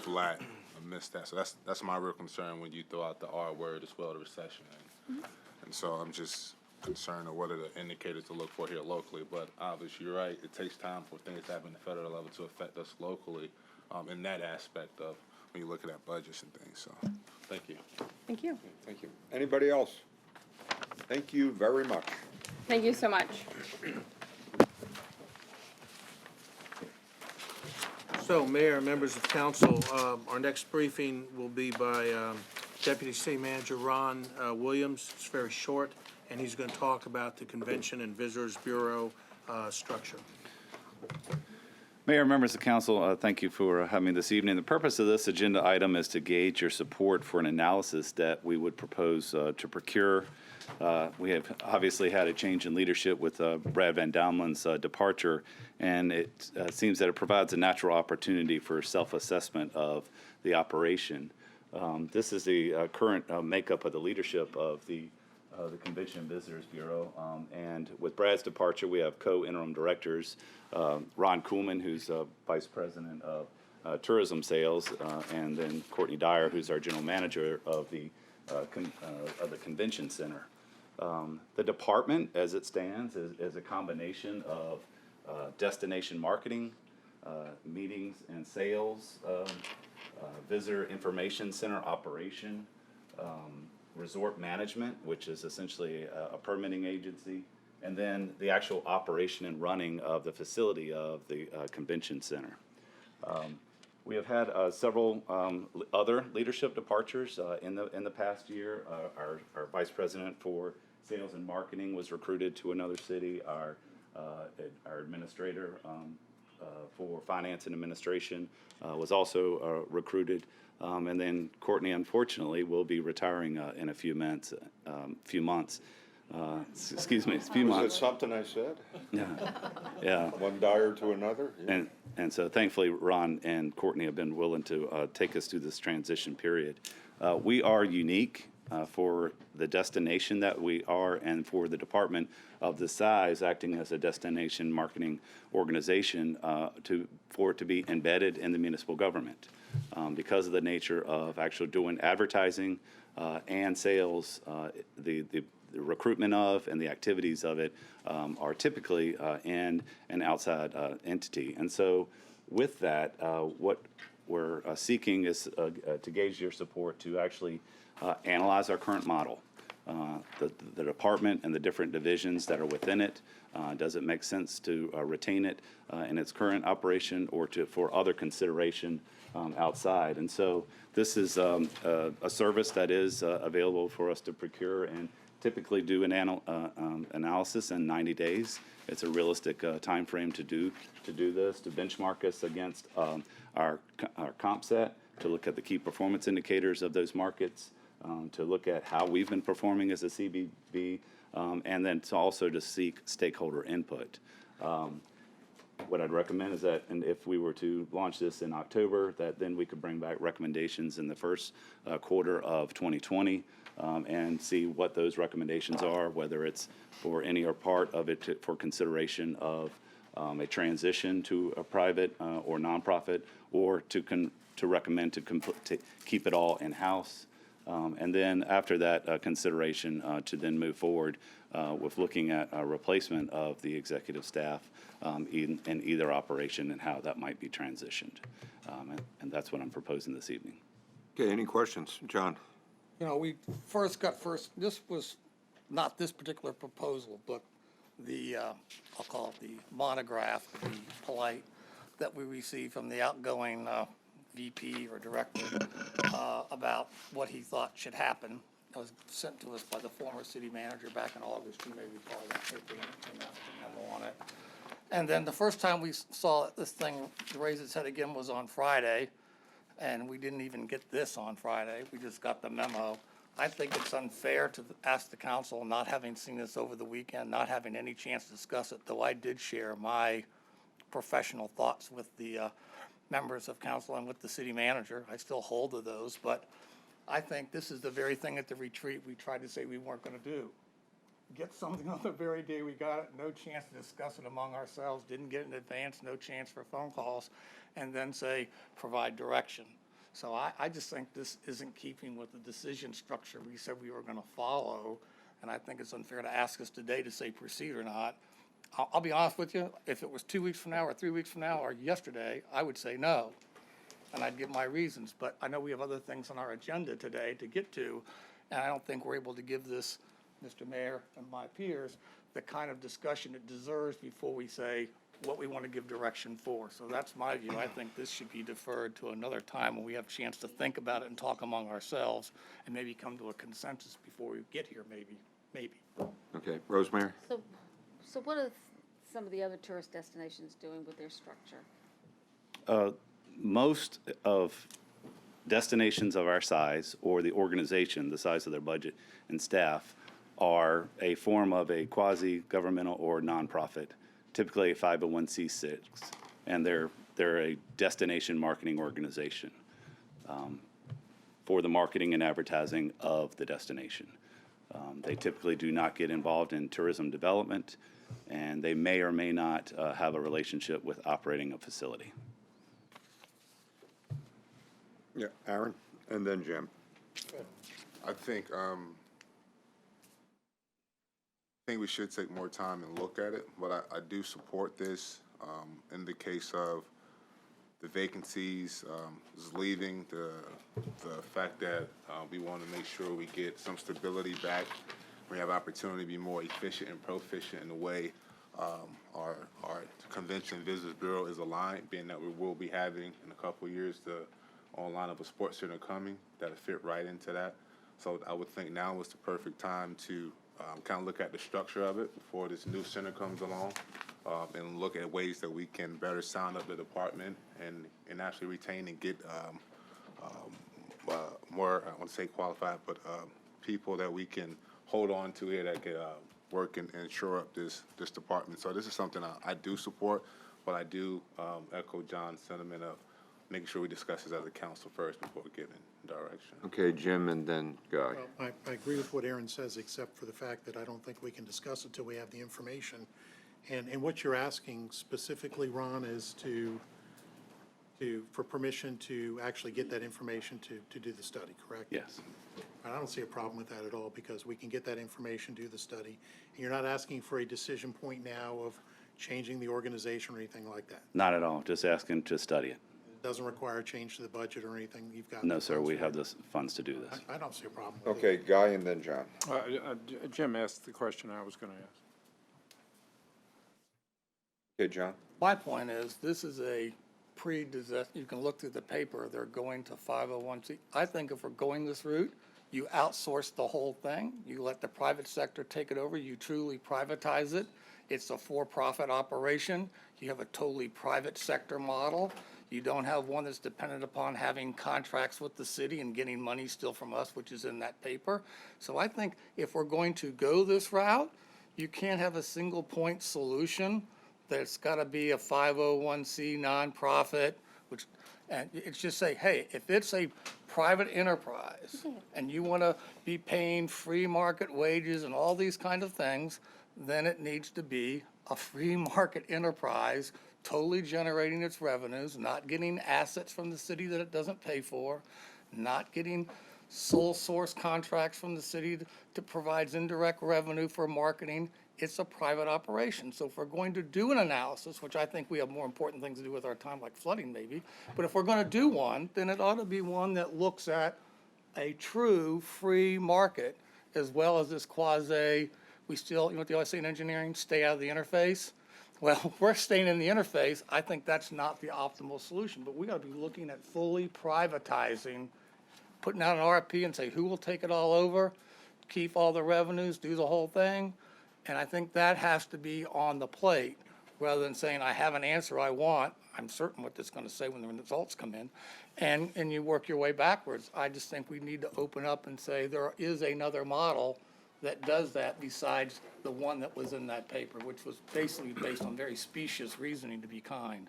flat amidst that. So that's my real concern when you throw out the R word as well, the recession. And so I'm just concerned of what are the indicators to look for here locally. But obviously, you're right. It takes time for things to happen at the federal level to affect us locally in that aspect of when you're looking at budgets and things. So thank you. Thank you. Thank you. Anybody else? Thank you very much. Thank you so much. So, Mayor, members of council, our next briefing will be by Deputy City Manager Ron Williams. It's very short, and he's going to talk about the Convention and Visitors Bureau structure. Mayor, members of council, thank you for having me this evening. The purpose of this agenda item is to gauge your support for an analysis that we would propose to procure. We have obviously had a change in leadership with Brad Van Domlin's departure, and it seems that it provides a natural opportunity for self-assessment of the operation. This is the current makeup of the leadership of the Convention and Visitors Bureau. And with Brad's departure, we have co-interim directors, Ron Kuhlman, who's Vice President of Tourism Sales, and then Courtney Dyer, who's our General Manager of the Convention Center. The department, as it stands, is a combination of destination marketing, meetings and sales, visitor information center operation, resort management, which is essentially a permitting agency, and then the actual operation and running of the facility of the convention center. We have had several other leadership departures in the past year. Our vice president for sales and marketing was recruited to another city. Our administrator for finance and administration was also recruited. And then Courtney, unfortunately, will be retiring in a few months. Excuse me, a few Was it months. something I said? Yeah. One dyer to another? Yeah. And so thankfully, Ron and Courtney have been willing to take us through this transition period. We are unique for the destination that we are and for the department of the size, acting as a destination marketing organization for it to be embedded in the municipal government. Because of the nature of actually doing advertising and sales, the recruitment of and the activities of it are typically in an outside entity. And so with that, what we're seeking is to gauge your support to actually analyze our current model, the department and the different divisions that are within it. Does it make sense to retain it in its current operation or for other consideration outside? And so this is a service that is available for us to procure and typically do an analysis in 90 days. It's a realistic time frame to do this, to benchmark us against our comp set, to look at the key performance indicators of those markets, to look at how we've been performing as a CBB, and then to seek stakeholder input. What I'd recommend is that, and if we were to launch this in October, that then we could bring back recommendations in the first quarter of 2020 and see what those recommendations are, whether it's for any or part of it for consideration of a transition to a private or nonprofit, or to recommend to keep it all in-house. And then after that consideration, to then move forward with looking at a replacement of the executive staff in either operation and how that might be transitioned. And that's what I'm proposing this evening. Okay, any questions? John? You know, we this was not this particular proposal, but the, I'll call it the monograph, to be polite, that we received from the outgoing VP or director about what he thought should happen. It was sent to us by the former city manager back in August. You may recall that paper came out with a memo on it. And then the first time we saw this thing raise its head again was on Friday, and we didn't even get this on Friday. We just got the memo. I think it's unfair to ask the council, not having seen this over the weekend, not having any chance to discuss it, though I did share my professional thoughts with the members of council and with the city manager. I still hold to those, but I think this is the very thing at the retreat we tried to say we weren't going to do. Get something on the very day we got it, no chance to discuss it among ourselves, didn't get it in advance, no chance for phone calls, and then say, provide direction. So I just think this isn't keeping with the decision structure we said we were going to follow, and I think it's unfair to ask us today to say proceed or not. I'll be honest with you, if it was 2 weeks from now or 3 weeks from now or yesterday, I would say no, and I'd give my reasons. But I know we have other things on our agenda today to get to, and I don't think we're able to give this, Mr. Mayor and my peers, the kind of discussion it deserves before we say what we want to give direction for. So that's my view. I think this should be deferred to another time when we have a chance to think about it and talk among ourselves and maybe come to a consensus before we get here, maybe. Okay, Rosemary? So what are some of the other tourist destinations doing with their structure? Most of destinations of our size, or the organization, the size of their budget and staff, are a form of a quasi-governmental or nonprofit, typically a 501c6, and they're a destination marketing organization for the marketing and advertising of the destination. They typically do not get involved in tourism development, and they may or may not have a relationship with operating a facility. Yeah, Aaron, and then Jim. I think we should take more time and look at it, but I do support this in the case of the vacancies is leaving, the fact that we want to make sure we get some stability back. We have opportunity to be more efficient and proficient in the way our Convention and Visitors Bureau is aligned, being that we will be having in a couple of years the online of a sports center coming that'll fit right into that. So I would think now is the perfect time to kind of look at the structure of it before this new center comes along, and look at ways that we can better sound up the department and actually retain and get more, I want to say qualified, but people that we can hold on to here that can work and shore up this department. So this is something I do support, but I do echo John's sentiment of making sure we discuss this as a council first before giving direction. Okay, Jim, and then Guy. Well, I agree with what Aaron says, except for the fact that I don't think we can discuss it until we have the information. And what you're asking specifically, Ron, is for permission to actually get that information to do the study, correct? Yes. I don't see a problem with that at all, because we can get that information, do the study. And you're not asking for a decision point now of changing the organization or anything like that. Not at all, just asking to study it. It doesn't require a change to the budget or anything. You've got. No, sir, we have the funds to do this. I don't see a problem with it. Okay, Guy, and then John. Jim asked the question I was going to ask. Okay, John. My point is, this is a pre-disaster, you can look through the paper, they're going to 501c. I think if we're going this route, you outsource the whole thing, you let the private sector take it over, you truly privatize it. It's a for-profit operation, you have a totally private sector model. You don't have one that's dependent upon having contracts with the city and getting money still from us, which is in that paper. So I think if we're going to go this route, you can't have a single point solution. There's got to be a 501c nonprofit, and it's just say, hey, if it's a private enterprise and you want to be paying free market wages and all these kind of things, then it needs to be a free market enterprise, totally generating its revenues, not getting assets from the city that it doesn't pay for, not getting sole source contracts from the city to provide indirect revenue for marketing. It's a private operation. So if we're going to do an analysis, which I think we have more important things to do with our time, like flooding maybe, but if we're going to do one, then it ought to be one that looks at a true free market as well as this quasi, we still, you know what they always say in engineering, stay out of the interface. Well, if we're staying in the interface, I think that's not the optimal solution, but we got to be looking at fully privatizing, putting out an RFP and say who will take it all over, keep all the revenues, do the whole thing. And I think that has to be on the plate, rather than saying, I have an answer I want, I'm certain what it's going to say when the results come in, and you work your way backwards. I just think we need to open up and say there is another model that does that besides the one that was in that paper, which was basically based on very specious reasoning, to be kind.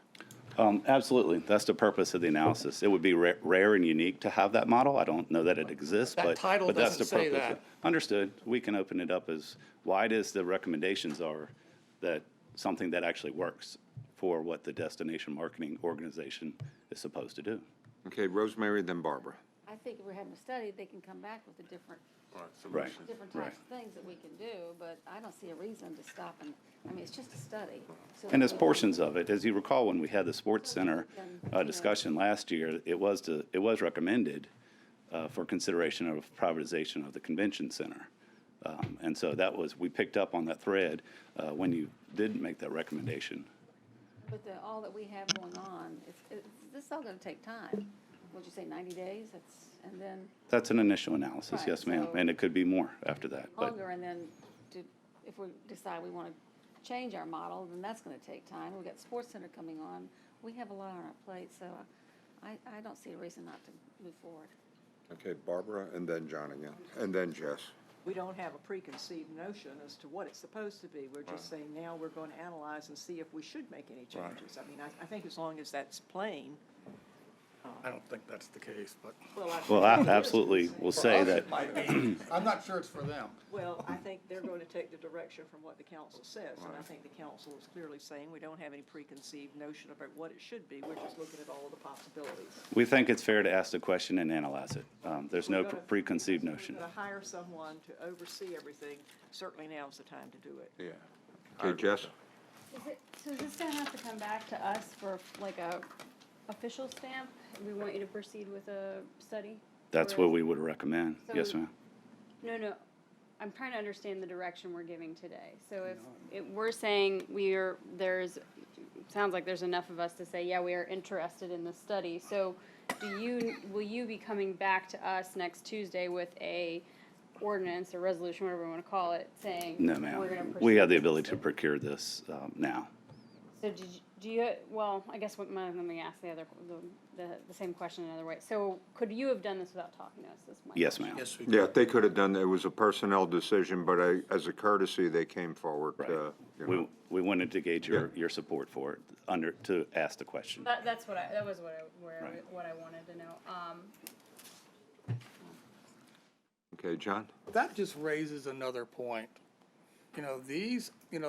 Absolutely. That's the purpose of the analysis. It would be rare and unique to have that model. I don't know that it exists, That title but that's the doesn't say purpose. that. Understood. We can open it up as wide as the recommendations are, that something that actually works for what the destination marketing organization is supposed to do. Okay, Rosemary, then Barbara. I think if we're having a study, they can come back with a different Right. types of things that we can do, but I don't see a reason to stop and, I mean, it's just a study. So And that as we can- portions of it, as you recall, when we had the sports center discussion last year, it was recommended for consideration of privatization of the convention center. And so that was, we picked up on that thread when you did make that recommendation. But all that we have going on, this is all gonna take time. What'd you say, 90 days? And then That's an initial analysis, Right, yes, ma'am, so- and it could be more after that. But longer, and then if we decide we wanna change our model, then that's gonna take time. We've got Sports Center coming on. we have a lot on our plate, so I don't see a reason not to move forward. Okay, Barbara, and then John again, and then Jess. We don't have a preconceived notion as to what it's supposed to be. We're just saying now we're going to analyze and see if we should make any changes. I mean, I think as long as that's plain. I don't think that's the case, but. Well, I absolutely will say For us, that, it might be. I'm not sure it's for them. Well, I think they're going to take the direction from what the council says, and I think the council is clearly saying we don't have any preconceived notion about what it should be. We're just looking at all of the possibilities. we think it's fair to ask the question and analyze it. There's no We're gonna- preconceived notion. We're going to hire someone to oversee everything. Certainly now's the time to do it. Yeah. Okay, Jess? So is this gonna have to come back to us for like a official stamp? We want you to proceed with a study? That's Or what is- we would recommend. Yes, So- ma'am. No, I'm trying to understand the direction we're giving today. So if we're saying sounds like there's enough of us to say, yeah, we are interested in this study. So will you be coming back to us next Tuesday with a ordinance or resolution, whatever you want to call it, saying? No, we're ma'am. gonna We have the proceed with ability this to procure this now. So do you, well, I guess let me ask the same question another way. So could you have done this without talking to us? This is my Yes, question. ma'am. Yes, we Yeah, they could have done, it was a personnel decision, but as a courtesy, they came forward, Right. you know. We wanted to gauge your support for it, to ask the question. That was what I Right. wanted to know. Okay, John? That just raises another point. These, and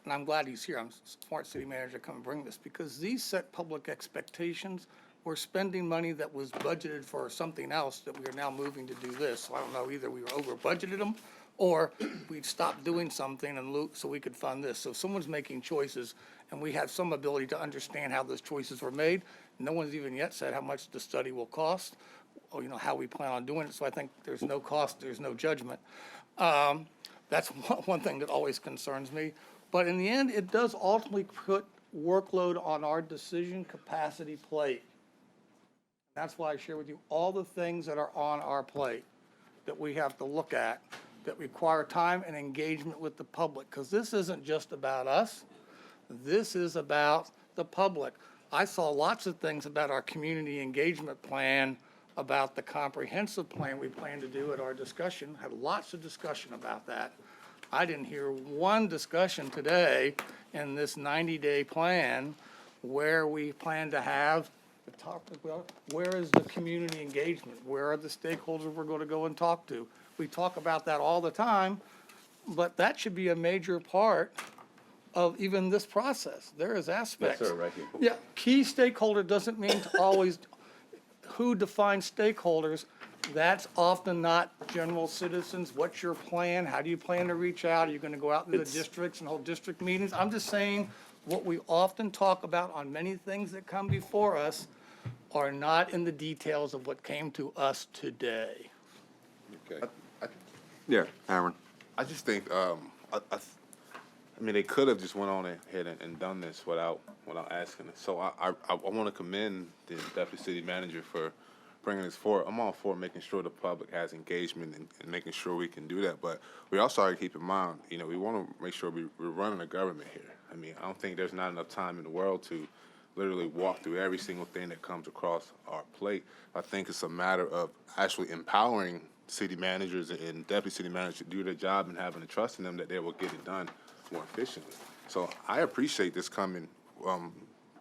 I'm glad he's here, I'm smart city manager, come and bring this, because these set public expectations. We're spending money that was budgeted for something else that we are now moving to do this. So I don't know, either we were over budgeted them, or we'd stopped doing something so we could fund this. So if someone's making choices, and we have some ability to understand how those choices were made, no one's even yet said how much the study will cost, or, how we plan on doing it. So I think there's no cost, there's no judgment. That's one thing that always concerns me. But in the end, it does ultimately put workload on our decision capacity plate. That's why I share with you all the things that are on our plate that we have to look at, that require time and engagement with the public. Because this isn't just about us. This is about the public. I saw lots of things about our community engagement plan, about the comprehensive plan we plan to do at our discussion, had lots of discussion about that. I didn't hear one discussion today in this 90-day plan where we plan to have the topic, where is the community engagement? Where are the stakeholders we're going to go and talk to? We talk about that all the time, but that should be a major part of even this process. There is aspects. Yes, sir, right here. Yeah, key stakeholder doesn't mean to always, who defines stakeholders? That's often not general citizens. What's your plan? How do you plan to reach out? Are you gonna go out into the districts and hold district meetings? I'm just saying, what we often talk about on many things that come before us are not in the details of what came to us today. Okay. Yeah, Aaron? I just think, I mean, they could have just went on ahead and done this without asking it. So I want to commend the deputy city manager for bringing this forward. I'm all for making sure the public has engagement and making sure we can do that. But we also have to keep in mind, we want to make sure we're running a government here. I mean, I don't think there's not enough time in the world to literally walk through every single thing that comes across our plate. I think it's a matter of actually empowering city managers and deputy city managers to do their job and having the trust in them that they will get it done more efficiently. So I appreciate this coming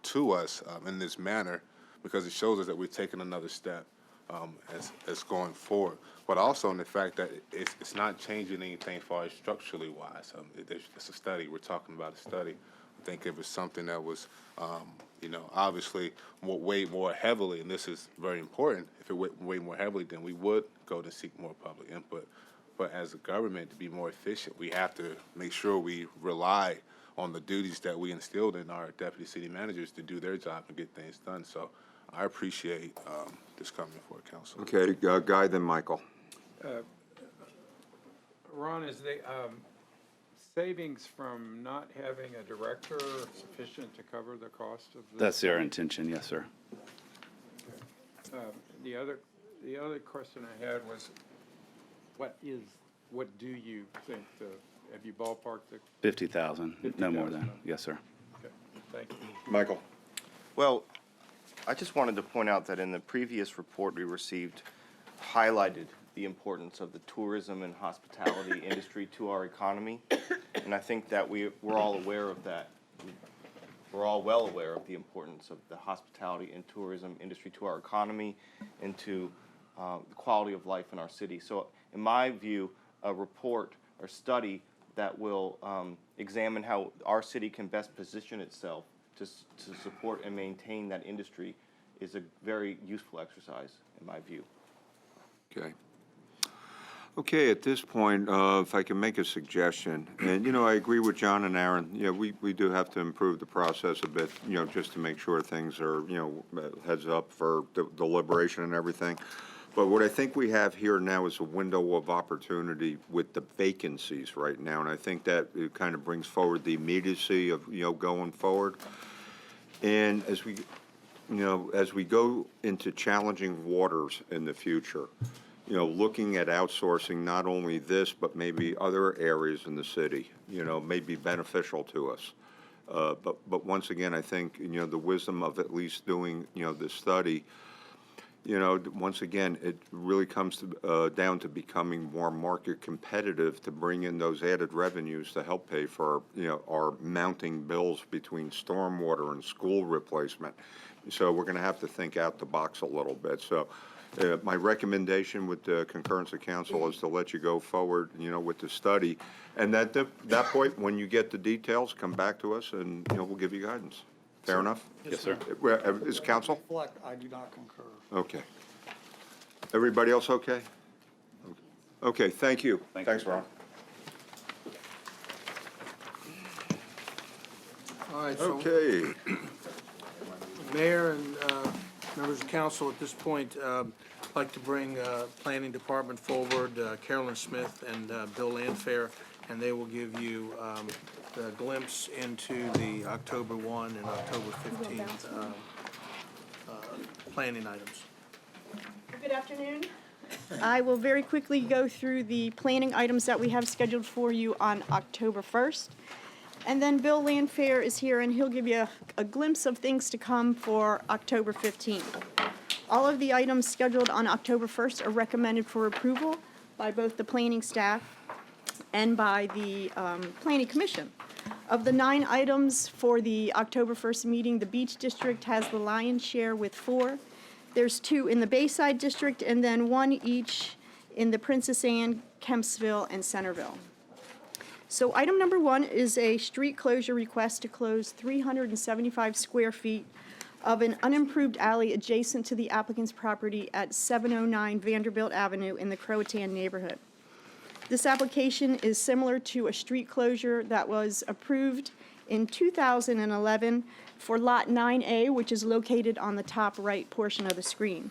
to us in this manner, because it shows us that we're taking another step as going forward. But also in the fact that it's not changing anything as far as structurally wise. It's a study. We're talking about a study. I think if it's something that was, obviously weighed more heavily, and this is very important, if it weighed more heavily, then we would go to seek more public input. But as a government, to be more efficient, we have to make sure we rely on the duties that we instilled in our deputy city managers to do their job and get things done. So I appreciate this coming before council. Okay, Guy, then Michael. Ron, is the savings from not having a director sufficient to cover the cost of this? That's our intention, yes, sir. The other question I had was, what do you think have you ballparked the? 50,000, no more than, 50,000. yes, sir. Okay, thank you. Michael? Well, I just wanted to point out that in the previous report we received, highlighted the importance of the tourism and hospitality industry to our economy. And I think that we're all aware of that. We're all well aware of the importance of the hospitality and tourism industry to our economy and to the quality of life in our city. So in my view, a report or study that will examine how our city can best position itself to support and maintain that industry is a very useful exercise, in my view. Okay. Okay, at this point, if I can make a suggestion, and, I agree with John and Aaron, we do have to improve the process a bit, just to make sure things are, heads up for deliberation and everything. But what I think we have here now is a window of opportunity with the vacancies right now, and I think that it kind of brings forward the immediacy of, going forward. And as we go into challenging waters in the future, looking at outsourcing not only this, but maybe other areas in the city, may be beneficial to us. But once again, I think, the wisdom of at least doing, this study, once again, it really comes to, down to becoming more market competitive to bring in those added revenues to help pay for, our mounting bills between stormwater and school replacement. So we're going to have to think out the box a little bit. So my recommendation with the concurrence of council is to let you go forward, with the study. And at that point, when you get the details, come back to us and, we'll give you guidance. Fair enough? Yes, sir. Is council? Reflect, I do not concur. Okay. Everybody else okay? Okay, thank you. Thanks, Ron. All right, so Okay. Mayor and members of council, at this point, I'd like to bring Planning Department forward, Carolyn Smith and Bill Landfair, and they will give you the glimpse into the October 1 and October 15th planning items. Good afternoon. I will very quickly go through the planning items that we have scheduled for you on October 1st. And then Bill Landfair is here, and he'll give you a glimpse of things to come for October 15th. All of the items scheduled on October 1st are recommended for approval by both the planning staff and by the Planning Commission. Of the 9 items for the October 1st meeting, the Beach District has the lion's share with 4. There's 2 in the Bayside District, and then 1 each in the Princess Anne, Kempsville, and Centerville. So item number 1 is a street closure request to close 375 square feet of an unimproved alley adjacent to the applicant's property at 709 Vanderbilt Avenue in the Croatan neighborhood. This application is similar to a street closure that was approved in 2011 for Lot 9A, which is located on the top right portion of the screen.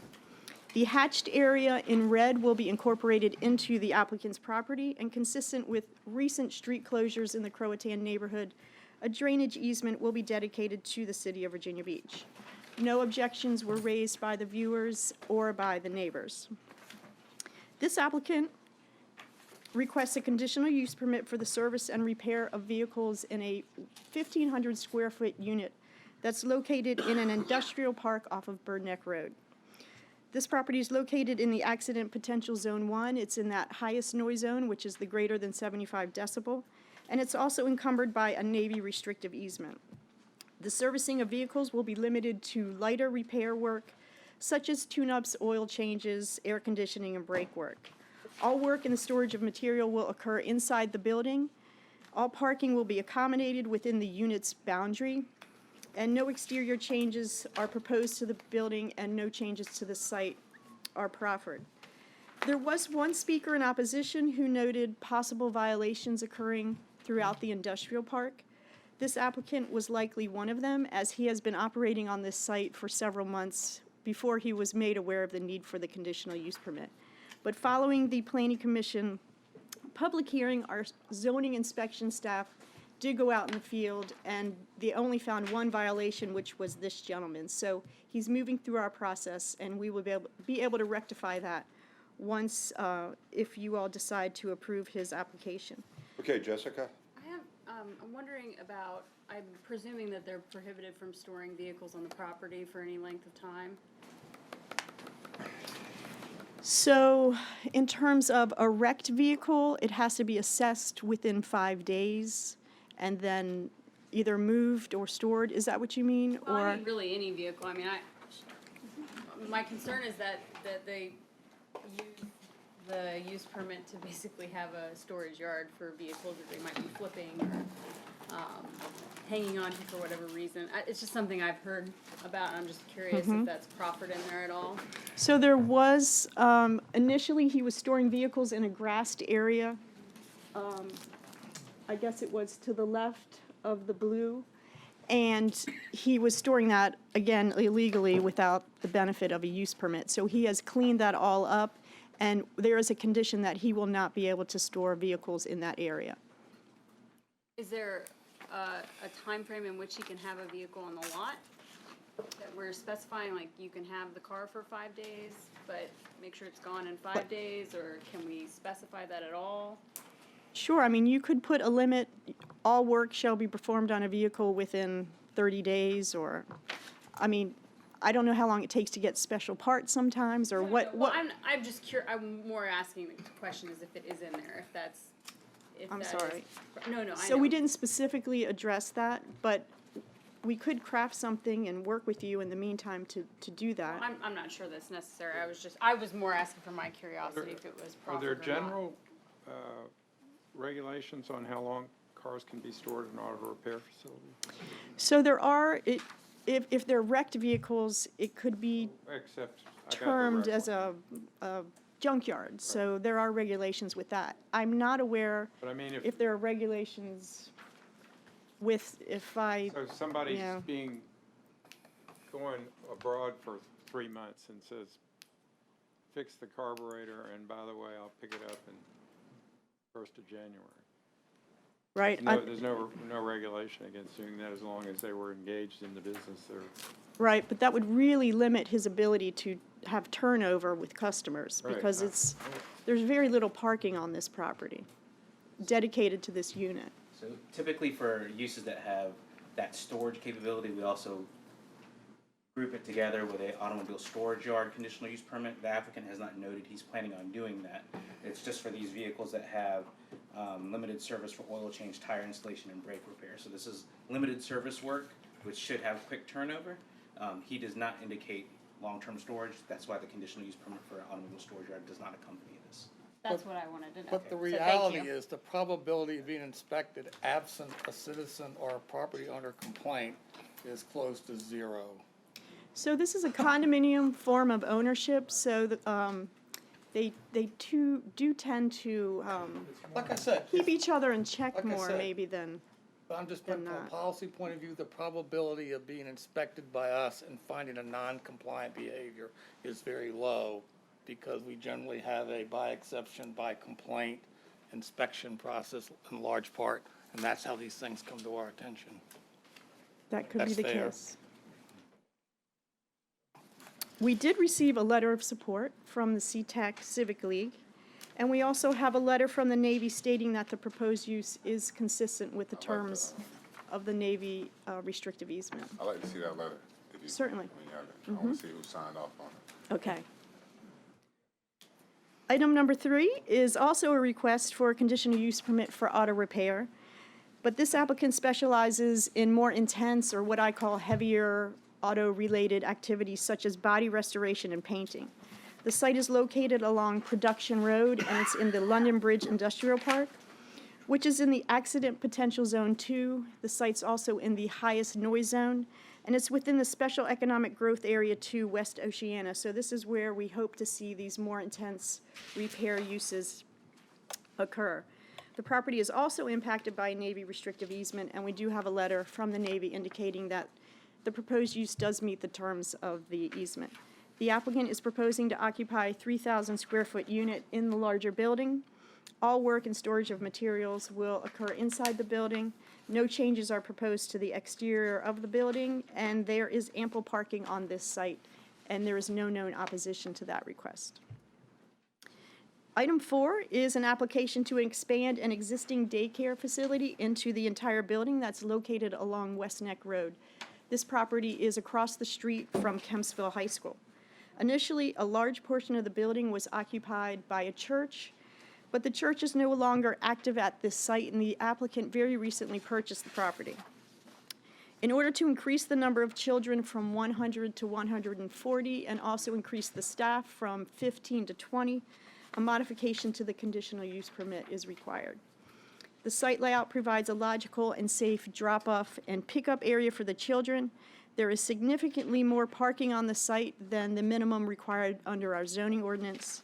The hatched area in red will be incorporated into the applicant's property, and consistent with recent street closures in the Croatan neighborhood, a drainage easement will be dedicated to the city of Virginia Beach. No objections were raised by the viewers or by the neighbors. This applicant requests a conditional use permit for the service and repair of vehicles in a 1,500 square foot unit that's located in an industrial park off of Bird Neck Road. This property is located in the accident potential zone 1. It's in that highest noise zone, which is the greater than 75 decibel, and it's also encumbered by a Navy restrictive easement. The servicing of vehicles will be limited to lighter repair work, such as tune-ups, oil changes, air conditioning, and brake work. All work and the storage of material will occur inside the building. All parking will be accommodated within the unit's boundary, and no exterior changes are proposed to the building, and no changes to the site are proffered. There was one speaker in opposition who noted possible violations occurring throughout the industrial park. This applicant was likely one of them, as he has been operating on this site for several months before he was made aware of the need for the conditional use permit. But following the Planning Commission public hearing, our zoning inspection staff did go out in the field, and they only found one violation, which was this gentleman. So he's moving through our process, and we will be able to rectify that once, if you all decide to approve his application. Okay, Jessica? I have I'm wondering about, I'm presuming that they're prohibited from storing vehicles on the property for any length of time. So in terms of a wrecked vehicle, it has to be assessed within 5 days and then either moved or stored. Is that what you mean? Well, Or I mean, really any vehicle. I mean, my concern is that they use the use permit to basically have a storage yard for vehicles that they might be flipping or hanging on to for whatever reason. It's just something I've heard about, and I'm just curious if that's proffered in there at all. so there was, initially he was storing vehicles in a grassed area. I guess it was to the left of the blue. And he was storing that, again, illegally without the benefit of a use permit. So he has cleaned that all up, and there is a condition that he will not be able to store vehicles in that area. Is there a time frame in which he can have a vehicle on the lot? That we're specifying, like, you can have the car for 5 days, but make sure it's gone in 5 days, or can we specify that at all? Sure, I mean, you could put a limit, all work shall be performed on a vehicle within 30 days, or, I mean, I don't know how long it takes to get special parts sometimes, or what. Well, I'm just curious, I'm more asking the question is if it is in there, if that's, if I'm that sorry. is- No, I know. So we didn't specifically address that, but we could craft something and work with you in the meantime to do that. I'm not sure that's necessary, I was more asking for my curiosity if it was Are proffered there or not. general regulations on how long cars can be stored in an auto repair facility? So there are, if they're wrecked vehicles, it could be Except, I got the termed wreck as one. a junkyard, so there are regulations with that. I'm not aware But I mean, if there are regulations with, so somebody's yeah. going abroad for 3 months and says, fix the carburetor, and by the way, I'll pick it up in 1st of January. Right, No, there's no regulation against doing that as long as they were engaged in the business there. right, but that would really limit his ability to have turnover with customers, Right. because there's very little parking on this property dedicated to this unit. So typically for uses that have that storage capability, we also group it together with a automobile storage yard conditional use permit. The applicant has not noted he's planning on doing that. It's just for these vehicles that have limited service for oil change, tire installation, and brake repair. So this is limited service work, which should have quick turnover. He does not indicate long-term storage. That's why the conditional use permit for an automobile storage yard does not accompany this. That's what I wanted to know. But the So thank reality you. is the probability of being inspected absent a citizen or a property owner complaint is close to 0. So this is a condominium form of ownership, so they do tend to Like I said, keep each other in check Like I more said, maybe than, but I'm just putting from a not. policy point of view, the probability of being inspected by us and finding a non-compliant behavior is very low because we generally have a by exception, by complaint inspection process in large part, and that's how these things come to our attention. that could be That's the fair. case. We did receive a letter of support from the SeaTac Civic League, and we also have a letter from the Navy stating that the proposed use is consistent with the terms of the Navy restrictive easement. I'd like to see that letter. if you- Certainly. when you have it. I want to see who signed off on it. Okay. Item number 3 is also a request for a conditional use permit for auto repair, but this applicant specializes in more intense, or what I call heavier, auto-related activities such as body restoration and painting. The site is located along Production Road, and it's in the London Bridge Industrial Park, which is in the Accident Potential Zone 2. The site's also in the highest noise zone, and it's within the Special Economic Growth Area 2, West Oceana. So this is where we hope to see these more intense repair uses occur. The property is also impacted by a Navy restrictive easement, and we do have a letter from the Navy indicating that the proposed use does meet the terms of the easement. The applicant is proposing to occupy a 3,000 square foot unit in the larger building. All work and storage of materials will occur inside the building. No changes are proposed to the exterior of the building, and there is ample parking on this site, and there is no known opposition to that request. Item 4 is an application to expand an existing daycare facility into the entire building that's located along West Neck Road. This property is across the street from Kempsville High School. Initially, a large portion of the building was occupied by a church, but the church is no longer active at this site, and the applicant very recently purchased the property. In order to increase the number of children from 100 to 140 and also increase the staff from 15 to 20, a modification to the conditional use permit is required. The site layout provides a logical and safe drop-off and pickup area for the children. There is significantly more parking on the site than the minimum required under our zoning ordinance.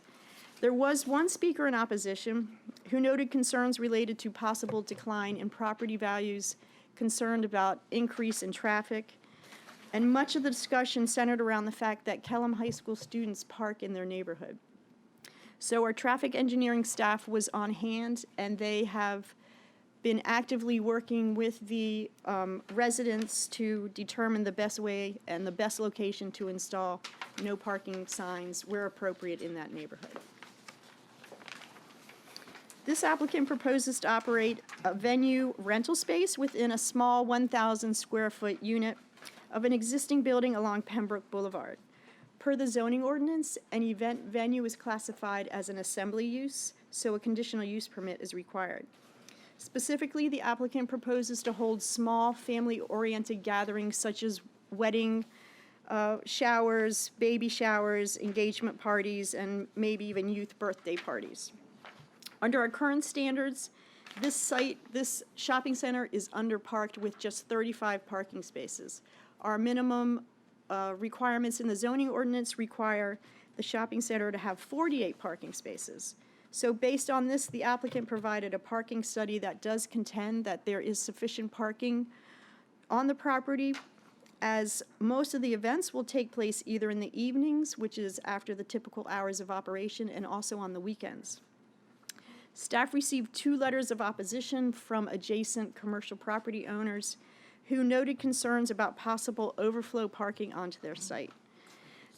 There was one speaker in opposition who noted concerns related to possible decline in property values, concerned about increase in traffic, and much of the discussion centered around the fact that Kellam High School students park in their neighborhood. So our traffic engineering staff was on hand, and they have been actively working with the residents to determine the best way and the best location to install no parking signs where appropriate in that neighborhood. This applicant proposes to operate a venue rental space within a small 1,000 square foot unit of an existing building along Pembroke Boulevard. Per the zoning ordinance, an event venue is classified as an assembly use, so a conditional use permit is required. Specifically, the applicant proposes to hold small family-oriented gatherings such as wedding showers, baby showers, engagement parties, and maybe even youth birthday parties. Under our current standards, this shopping center is underparked with just 35 parking spaces. Our minimum requirements in the zoning ordinance require the shopping center to have 48 parking spaces. So based on this, the applicant provided a parking study that does contend that there is sufficient parking on the property, as most of the events will take place either in the evenings, which is after the typical hours of operation, and also on the weekends. Staff received 2 letters of opposition from adjacent commercial property owners who noted concerns about possible overflow parking onto their site.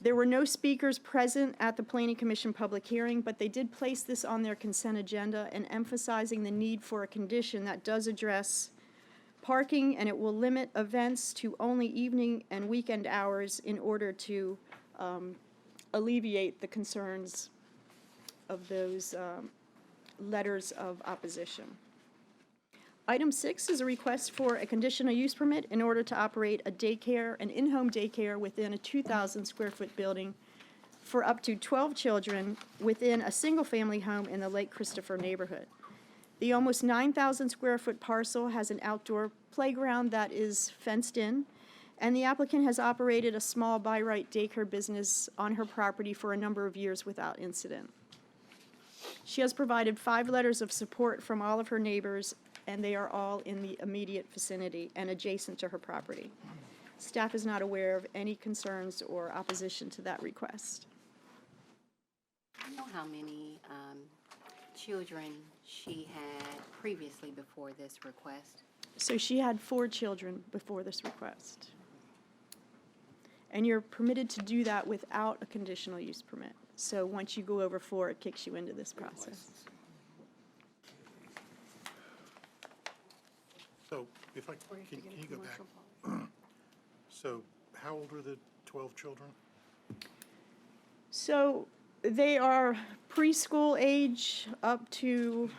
There were no speakers present at the Planning Commission public hearing, but they did place this on their consent agenda and emphasizing the need for a condition that does address parking, and it will limit events to only evening and weekend hours in order to alleviate the concerns of those letters of opposition. Item 6 is a request for a conditional use permit in order to operate a daycare, an in-home daycare within a 2,000 square foot building for up to 12 children within a single-family home in the Lake Christopher neighborhood. The almost 9,000 square foot parcel has an outdoor playground that is fenced in, and the applicant has operated a small by right daycare business on her property for a number of years without incident. She has provided 5 letters of support from all of her neighbors, and they are all in the immediate vicinity and adjacent to her property. Staff is not aware of any concerns or opposition to that request. Do you know how many children she had previously before this request? So she had 4 children before this request. And you're permitted to do that without a conditional use permit. So once you go over 4, it kicks you into this process. So if I, can you go back? So how old are the 12 children? So they are preschool age up to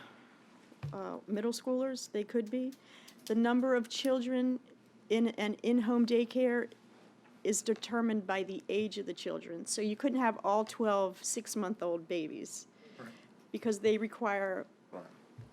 middle schoolers, they could be. The number of children in an in-home daycare is determined by the age of the children. So you couldn't have all 12 6-month-old babies because they require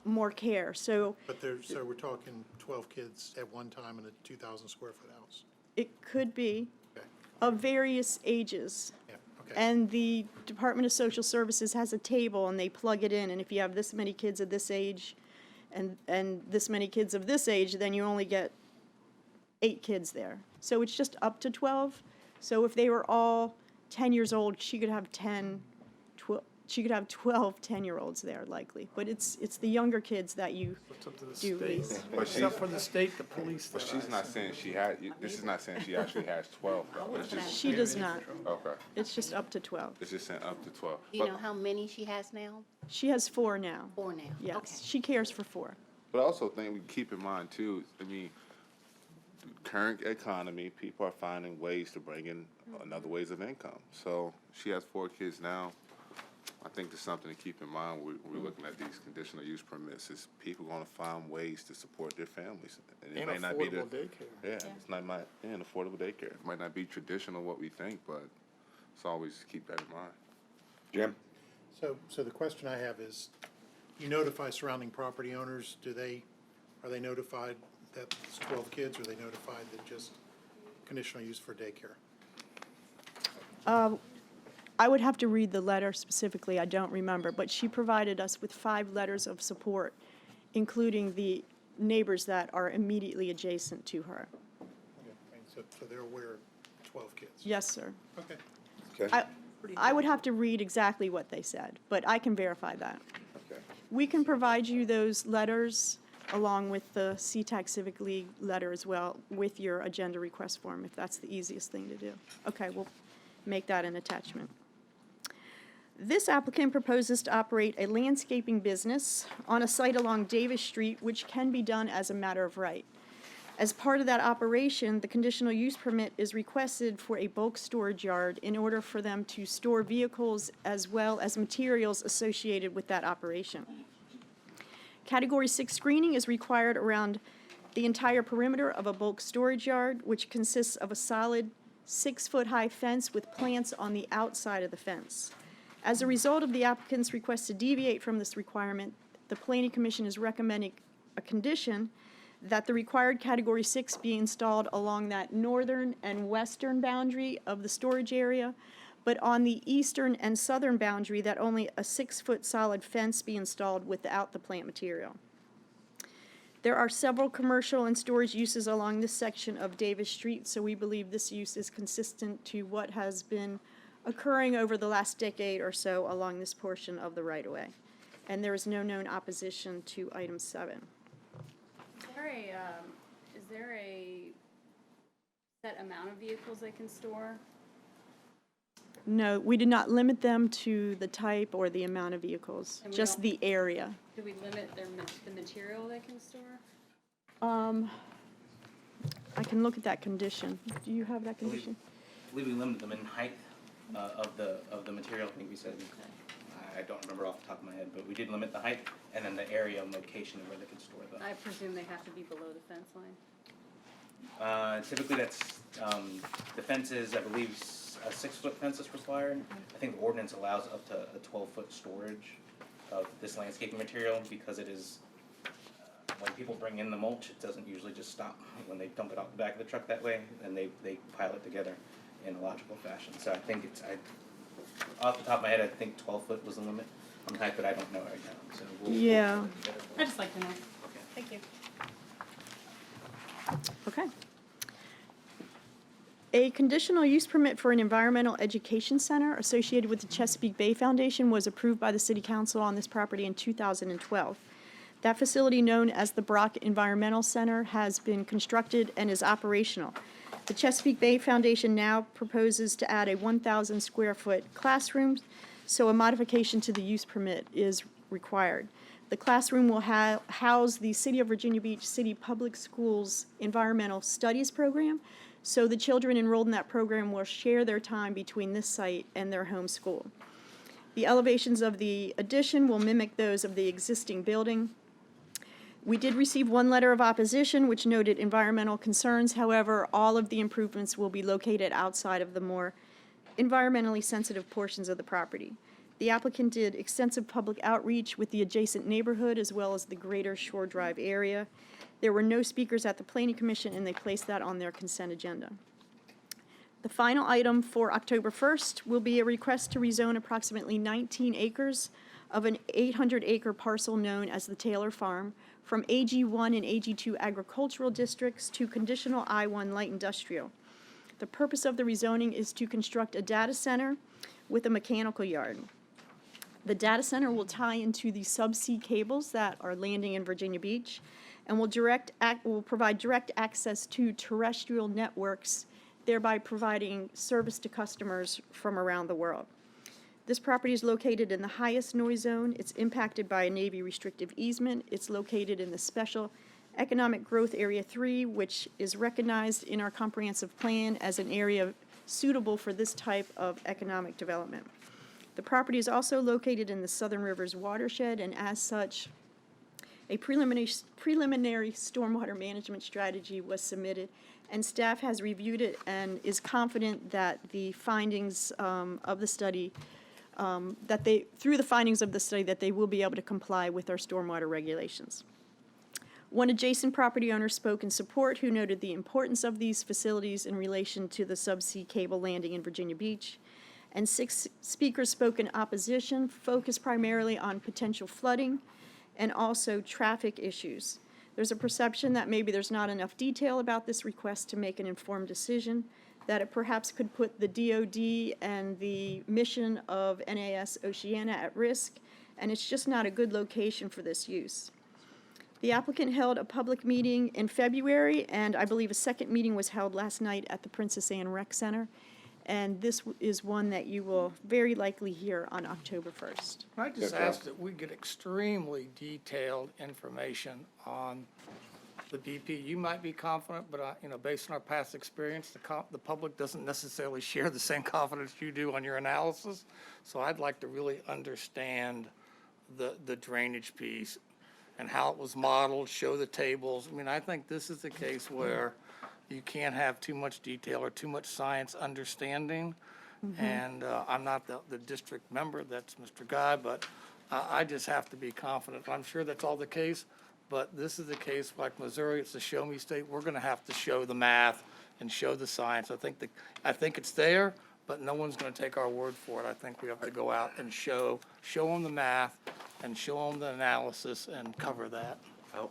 more care. So So we're talking 12 kids at one time in a 2,000 square foot house? it could be Okay. of various ages. Yeah, okay. And the Department of Social Services has a table, and they plug it in, and if you have this many kids of this age and this many kids of this age, then you only get 8 kids there. So it's just up to 12. So if they were all 10 years old, she could have 10 she could have 12 10-year-olds there likely, but it's the younger kids that you do lease. Except for the state, the police. But she's not saying she had, this is not saying she actually has 12, though. It's just, She does not. okay, It's just up to 12. it's just saying up to 12. Do you know how many she has now? She has 4 now. 4 now? Yes, Okay. she cares for 4. But I also think we keep in mind too, I mean, the current economy, people are finding ways to bring in another ways of income. So she has 4 kids now. I think there's something to keep in mind when we're looking at these conditional use permits, is people gonna find ways to support their families. And it And may not be the, affordable daycare. yeah, it's not my, and affordable daycare. It might not be traditional what we think, but it's always keep that in mind. Jim? So the question I have is, you notify surrounding property owners, are they notified that it's 12 kids, or are they notified that just conditional use for daycare? I would have to read the letter specifically, I don't remember, but she provided us with 5 letters of support, including the neighbors that are immediately adjacent to her. Okay, so they're aware of 12 kids? Yes, sir. Okay. Okay. I would have to read exactly what they said, but I can verify that. Okay. We can provide you those letters along with the SeaTac Civic League letter as well with your agenda request form, if that's the easiest thing to do. Okay, we'll make that an attachment. This applicant proposes to operate a landscaping business on a site along Davis Street, which can be done as a matter of right. As part of that operation, the conditional use permit is requested for a bulk storage yard in order for them to store vehicles as well as materials associated with that operation. Category 6 screening is required around the entire perimeter of a bulk storage yard, which consists of a solid 6-foot-high fence with plants on the outside of the fence. As a result of the applicant's request to deviate from this requirement, the Planning Commission is recommending a condition that the required Category 6 be installed along that northern and western boundary of the storage area, but on the eastern and southern boundary that only a 6-foot solid fence be installed without the plant material. There are several commercial and storage uses along this section of Davis Street, so we believe this use is consistent to what has been occurring over the last decade or so along this portion of the right-of-way. And there is no known opposition to item 7. Is there a set amount of vehicles they can store? No, we did not limit them to the type or the amount of vehicles, And we just don't- the area. Do we limit the material they can store? I can look at that condition. Do you have that condition? I believe we limited them in height of the material. I think we said, I don't remember off the top of my head, but we did limit the height and then the area and location of where they could store them. I presume they have to be below the fence line. Typically, that's, the fence is, I believe, a 6-foot fence is required. I think the ordinance allows up to a 12-foot storage of this landscaping material because it is, when people bring in the mulch, it doesn't usually just stop when they dump it off the back of the truck that way, and they pile it together in a logical fashion. So I think off the top of my head, I think 12-foot was the limit on height, but I don't know right now, so we'll. Yeah. I'd just like to know. Thank you. Okay. A conditional use permit for an environmental education center associated with the Chesapeake Bay Foundation was approved by the City Council on this property in 2012. That facility, known as the Brock Environmental Center, has been constructed and is operational. The Chesapeake Bay Foundation now proposes to add a 1,000 square foot classroom, so a modification to the use permit is required. The classroom will house the City of Virginia Beach City Public Schools Environmental Studies program, so the children enrolled in that program will share their time between this site and their home school. The elevations of the addition will mimic those of the existing building. We did receive one letter of opposition which noted environmental concerns. However, all of the improvements will be located outside of the more environmentally sensitive portions of the property. The applicant did extensive public outreach with the adjacent neighborhood as well as the greater Shore Drive area. There were no speakers at the Planning Commission, and they placed that on their consent agenda. The final item for October 1st will be a request to rezone approximately 19 acres of an 800-acre parcel known as the Taylor Farm from AG1 and AG2 agricultural districts to conditional I1 light industrial. The purpose of the rezoning is to construct a data center with a mechanical yard. The data center will tie into the subsea cables that are landing in Virginia Beach and will provide direct access to terrestrial networks, thereby providing service to customers from around the world. This property is located in the highest noise zone. It's impacted by a Navy restrictive easement. It's located in the Special Economic Growth Area 3, which is recognized in our comprehensive plan as an area suitable for this type of economic development. The property is also located in the Southern Rivers watershed, and as such, a preliminary stormwater management strategy was submitted, and staff has reviewed it and is confident that the findings of the study, through the findings of the study, that they will be able to comply with our stormwater regulations. One adjacent property owner spoke in support, who noted the importance of these facilities in relation to the subsea cable landing in Virginia Beach. And 6 speakers spoke in opposition, focused primarily on potential flooding and also traffic issues. There's a perception that maybe there's not enough detail about this request to make an informed decision, that it perhaps could put the DoD and the mission of NAS Oceana at risk, and it's just not a good location for this use. The applicant held a public meeting in February, and I believe a second meeting was held last night at the Princess Anne Rec Center. And this is one that you will very likely hear on October 1st. I just ask that we get extremely detailed information on the BP. You might be confident, but based on our past experience, the public doesn't necessarily share the same confidence you do on your analysis. So I'd like to really understand the drainage piece and how it was modeled, show the tables. I mean, I think this is the case where you can't have too much detail or too much science understanding. And I'm not the district member, that's Mr. Guy, but I just have to be confident. I'm sure that's all the case, but this is the case like Missouri, it's a show me state. We're gonna have to show the math and show the science. I think it's there, but no one's gonna take our word for it. I think we have to go out and show them the math and show them the analysis and cover that. I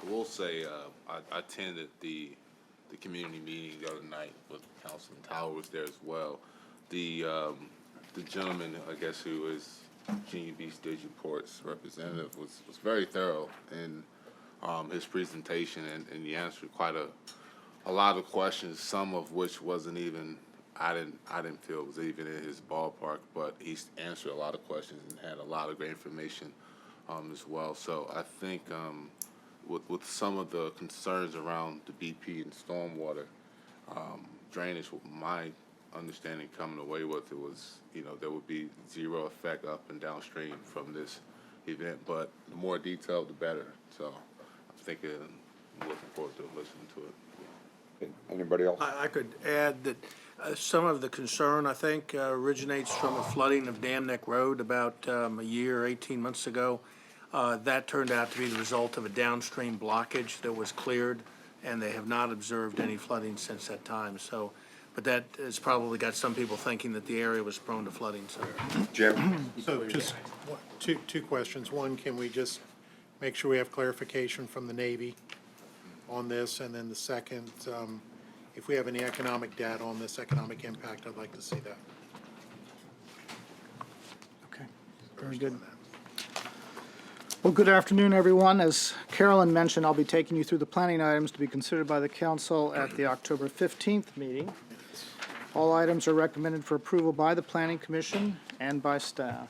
will say, I attended the community meeting the other night with Councilman Tower was there as well. The gentleman, I guess, who is Virginia Beach Digiport's representative was very thorough in his presentation, and he answered quite a lot of questions, some of which wasn't even, I didn't feel was even in his ballpark, but he answered a lot of questions and had a lot of great information as well. So I think with some of the concerns around the BP and stormwater drainage, my understanding coming away with it was, there would be zero effect up and downstream from this event, but the more detailed, the better. So I'm looking forward to listening to it. Anybody else? I could add that some of the concern, I think, originates from a flooding of Dam Neck Road about a year, 18 months ago. That turned out to be the result of a downstream blockage that was cleared, and they have not observed any flooding since that time. So, but that has probably got some people thinking that the area was prone to flooding, so. Jim? So just two questions. One, can we just make sure we have clarification from the Navy on this? And then the second, if we have any economic data on this economic impact, I'd like to see that. Okay, very good. Well, good afternoon, everyone. As Carolyn mentioned, I'll be taking you through the planning items to be considered by the council at the October 15th meeting. All items are recommended for approval by the Planning Commission and by staff.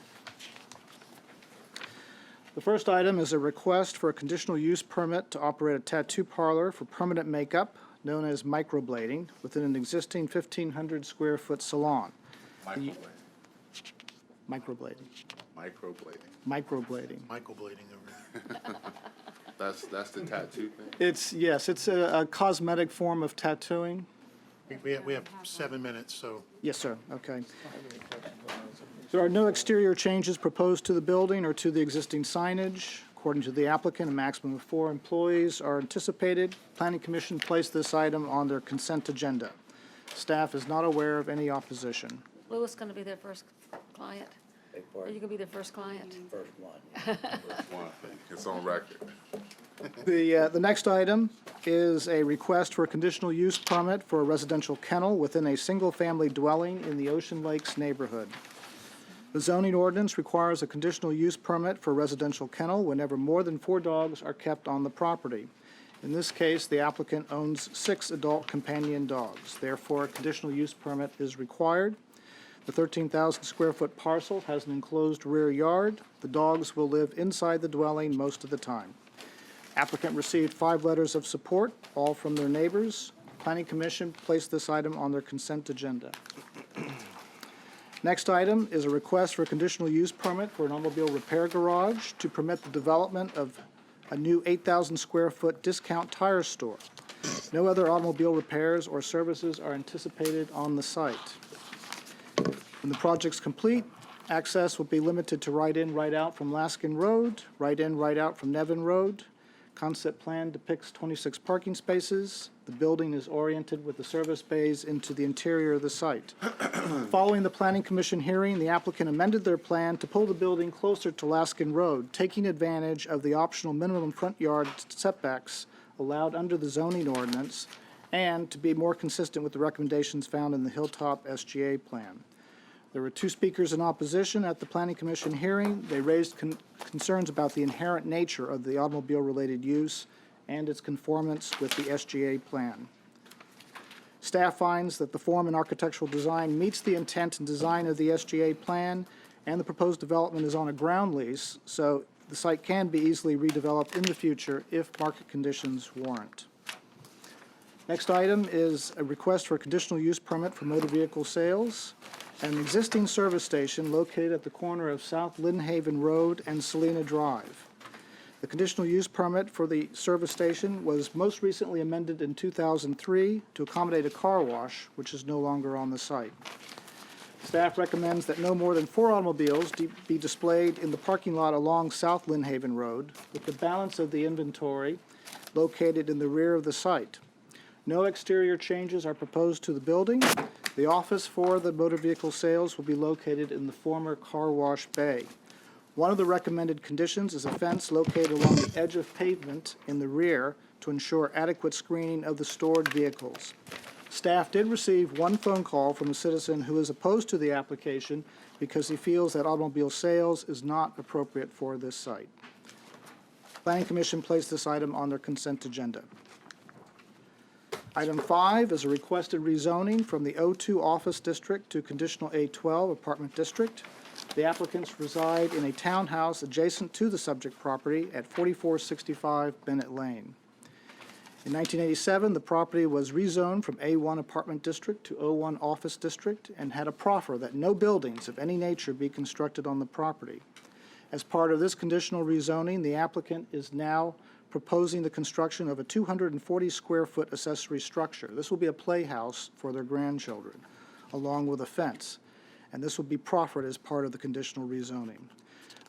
The first item is a request for a conditional use permit to operate a tattoo parlor for permanent makeup, known as microblading, within an existing 1,500 square foot salon. Microblading. Microblading. Microblading over there. That's the tattoo thing? Yes, it's a cosmetic form of tattooing. We have 7 minutes, so. Yes, sir, okay. There are no exterior changes proposed to the building or to the existing signage. According to the applicant, a maximum of 4 employees are anticipated. Planning Commission placed this item on their consent agenda. Staff is not aware of any opposition. Louis going to be their first client? Are you going to be their first client? First one. It's on record. The next item is a request for a conditional use permit for a residential kennel within a single-family dwelling in the Ocean Lakes neighborhood. The zoning ordinance requires a conditional use permit for a residential kennel whenever more than 4 dogs are kept on the property. In this case, the applicant owns 6 adult companion dogs. Therefore, a conditional use permit is required. The 13,000 square foot parcel has an enclosed rear yard. The dogs will live inside the dwelling most of the time. Applicant received 5 letters of support, all from their neighbors. Planning Commission placed this item on their consent agenda. Next item is a request for a conditional use permit for an automobile repair garage to permit the development of a new 8,000 square foot discount tire store. No other automobile repairs or services are anticipated on the site. When the project's complete, access will be limited to right in, right out from Laskin Road, right in, right out from Nevin Road. Concept plan depicts 26 parking spaces. The building is oriented with the service bays into the interior of the site. Following the Planning Commission hearing, the applicant amended their plan to pull the building closer to Laskin Road, taking advantage of the optional minimum front yard setbacks allowed under the zoning ordinance, and to be more consistent with the recommendations found in the Hilltop SGA plan. There were 2 speakers in opposition at the Planning Commission hearing. They raised concerns about the inherent nature of the automobile-related use and its conformance with the SGA plan. Staff finds that the form and architectural design meets the intent and design of the SGA plan, and the proposed development is on a ground lease, so the site can be easily redeveloped in the future if market conditions warrant. Next item is a request for a conditional use permit for motor vehicle sales. An existing service station located at the corner of South Lynnhaven Road and Salina Drive. The conditional use permit for the service station was most recently amended in 2003 to accommodate a car wash, which is no longer on the site. Staff recommends that no more than 4 automobiles be displayed in the parking lot along South Lynnhaven Road, with the balance of the inventory located in the rear of the site. No exterior changes are proposed to the building. The office for the motor vehicle sales will be located in the former car wash bay. One of the recommended conditions is a fence located along the edge of pavement in the rear to ensure adequate screening of the stored vehicles. Staff did receive 1 phone call from a citizen who is opposed to the application because he feels that automobile sales is not appropriate for this site. Planning Commission placed this item on their consent agenda. Item 5 is a requested rezoning from the O2 Office District to Conditional A12 Apartment District. The applicants reside in a townhouse adjacent to the subject property at 4465 Bennett Lane. In 1987, the property was rezoned from A1 Apartment District to O1 Office District and had a proffer that no buildings of any nature be constructed on the property. As part of this conditional rezoning, the applicant is now proposing the construction of a 240 square foot accessory structure. This will be a playhouse for their grandchildren, along with a fence, and this will be proffered as part of the conditional rezoning.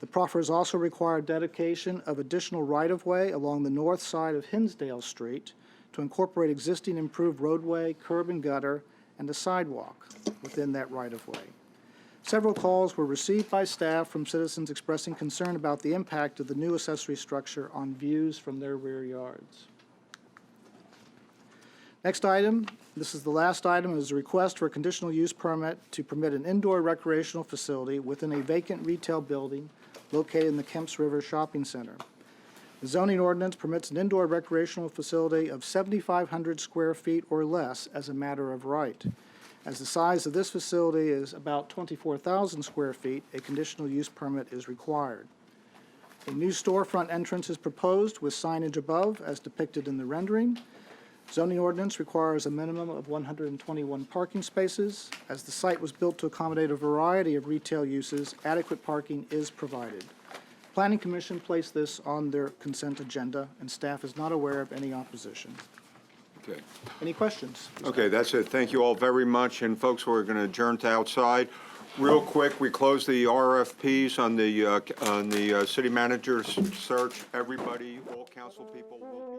The proffers also require dedication of additional right-of-way along the north side of Hinsdale Street to incorporate existing improved roadway, curb and gutter, and a sidewalk within that right-of-way. Several calls were received by staff from citizens expressing concern about the impact of the new accessory structure on views from their rear yards. Next item, this is the last item, is a request for a conditional use permit to permit an indoor recreational facility within a vacant retail building located in the Kemps River Shopping Center. The zoning ordinance permits an indoor recreational facility of 7,500 square feet or less as a matter of right. As the size of this facility is about 24,000 square feet, a conditional use permit is required. A new storefront entrance is proposed with signage above as depicted in the rendering. Zoning ordinance requires a minimum of 121 parking spaces. As the site was built to accommodate a variety of retail uses, adequate parking is provided. Planning Commission placed this on their consent agenda, and staff is not aware of any opposition. Okay. Any questions? Okay, that's it. Thank you all very much. And folks, we're going to adjourn to outside. Real quick, we close the RFPs on the city manager's search. Everybody, all council people will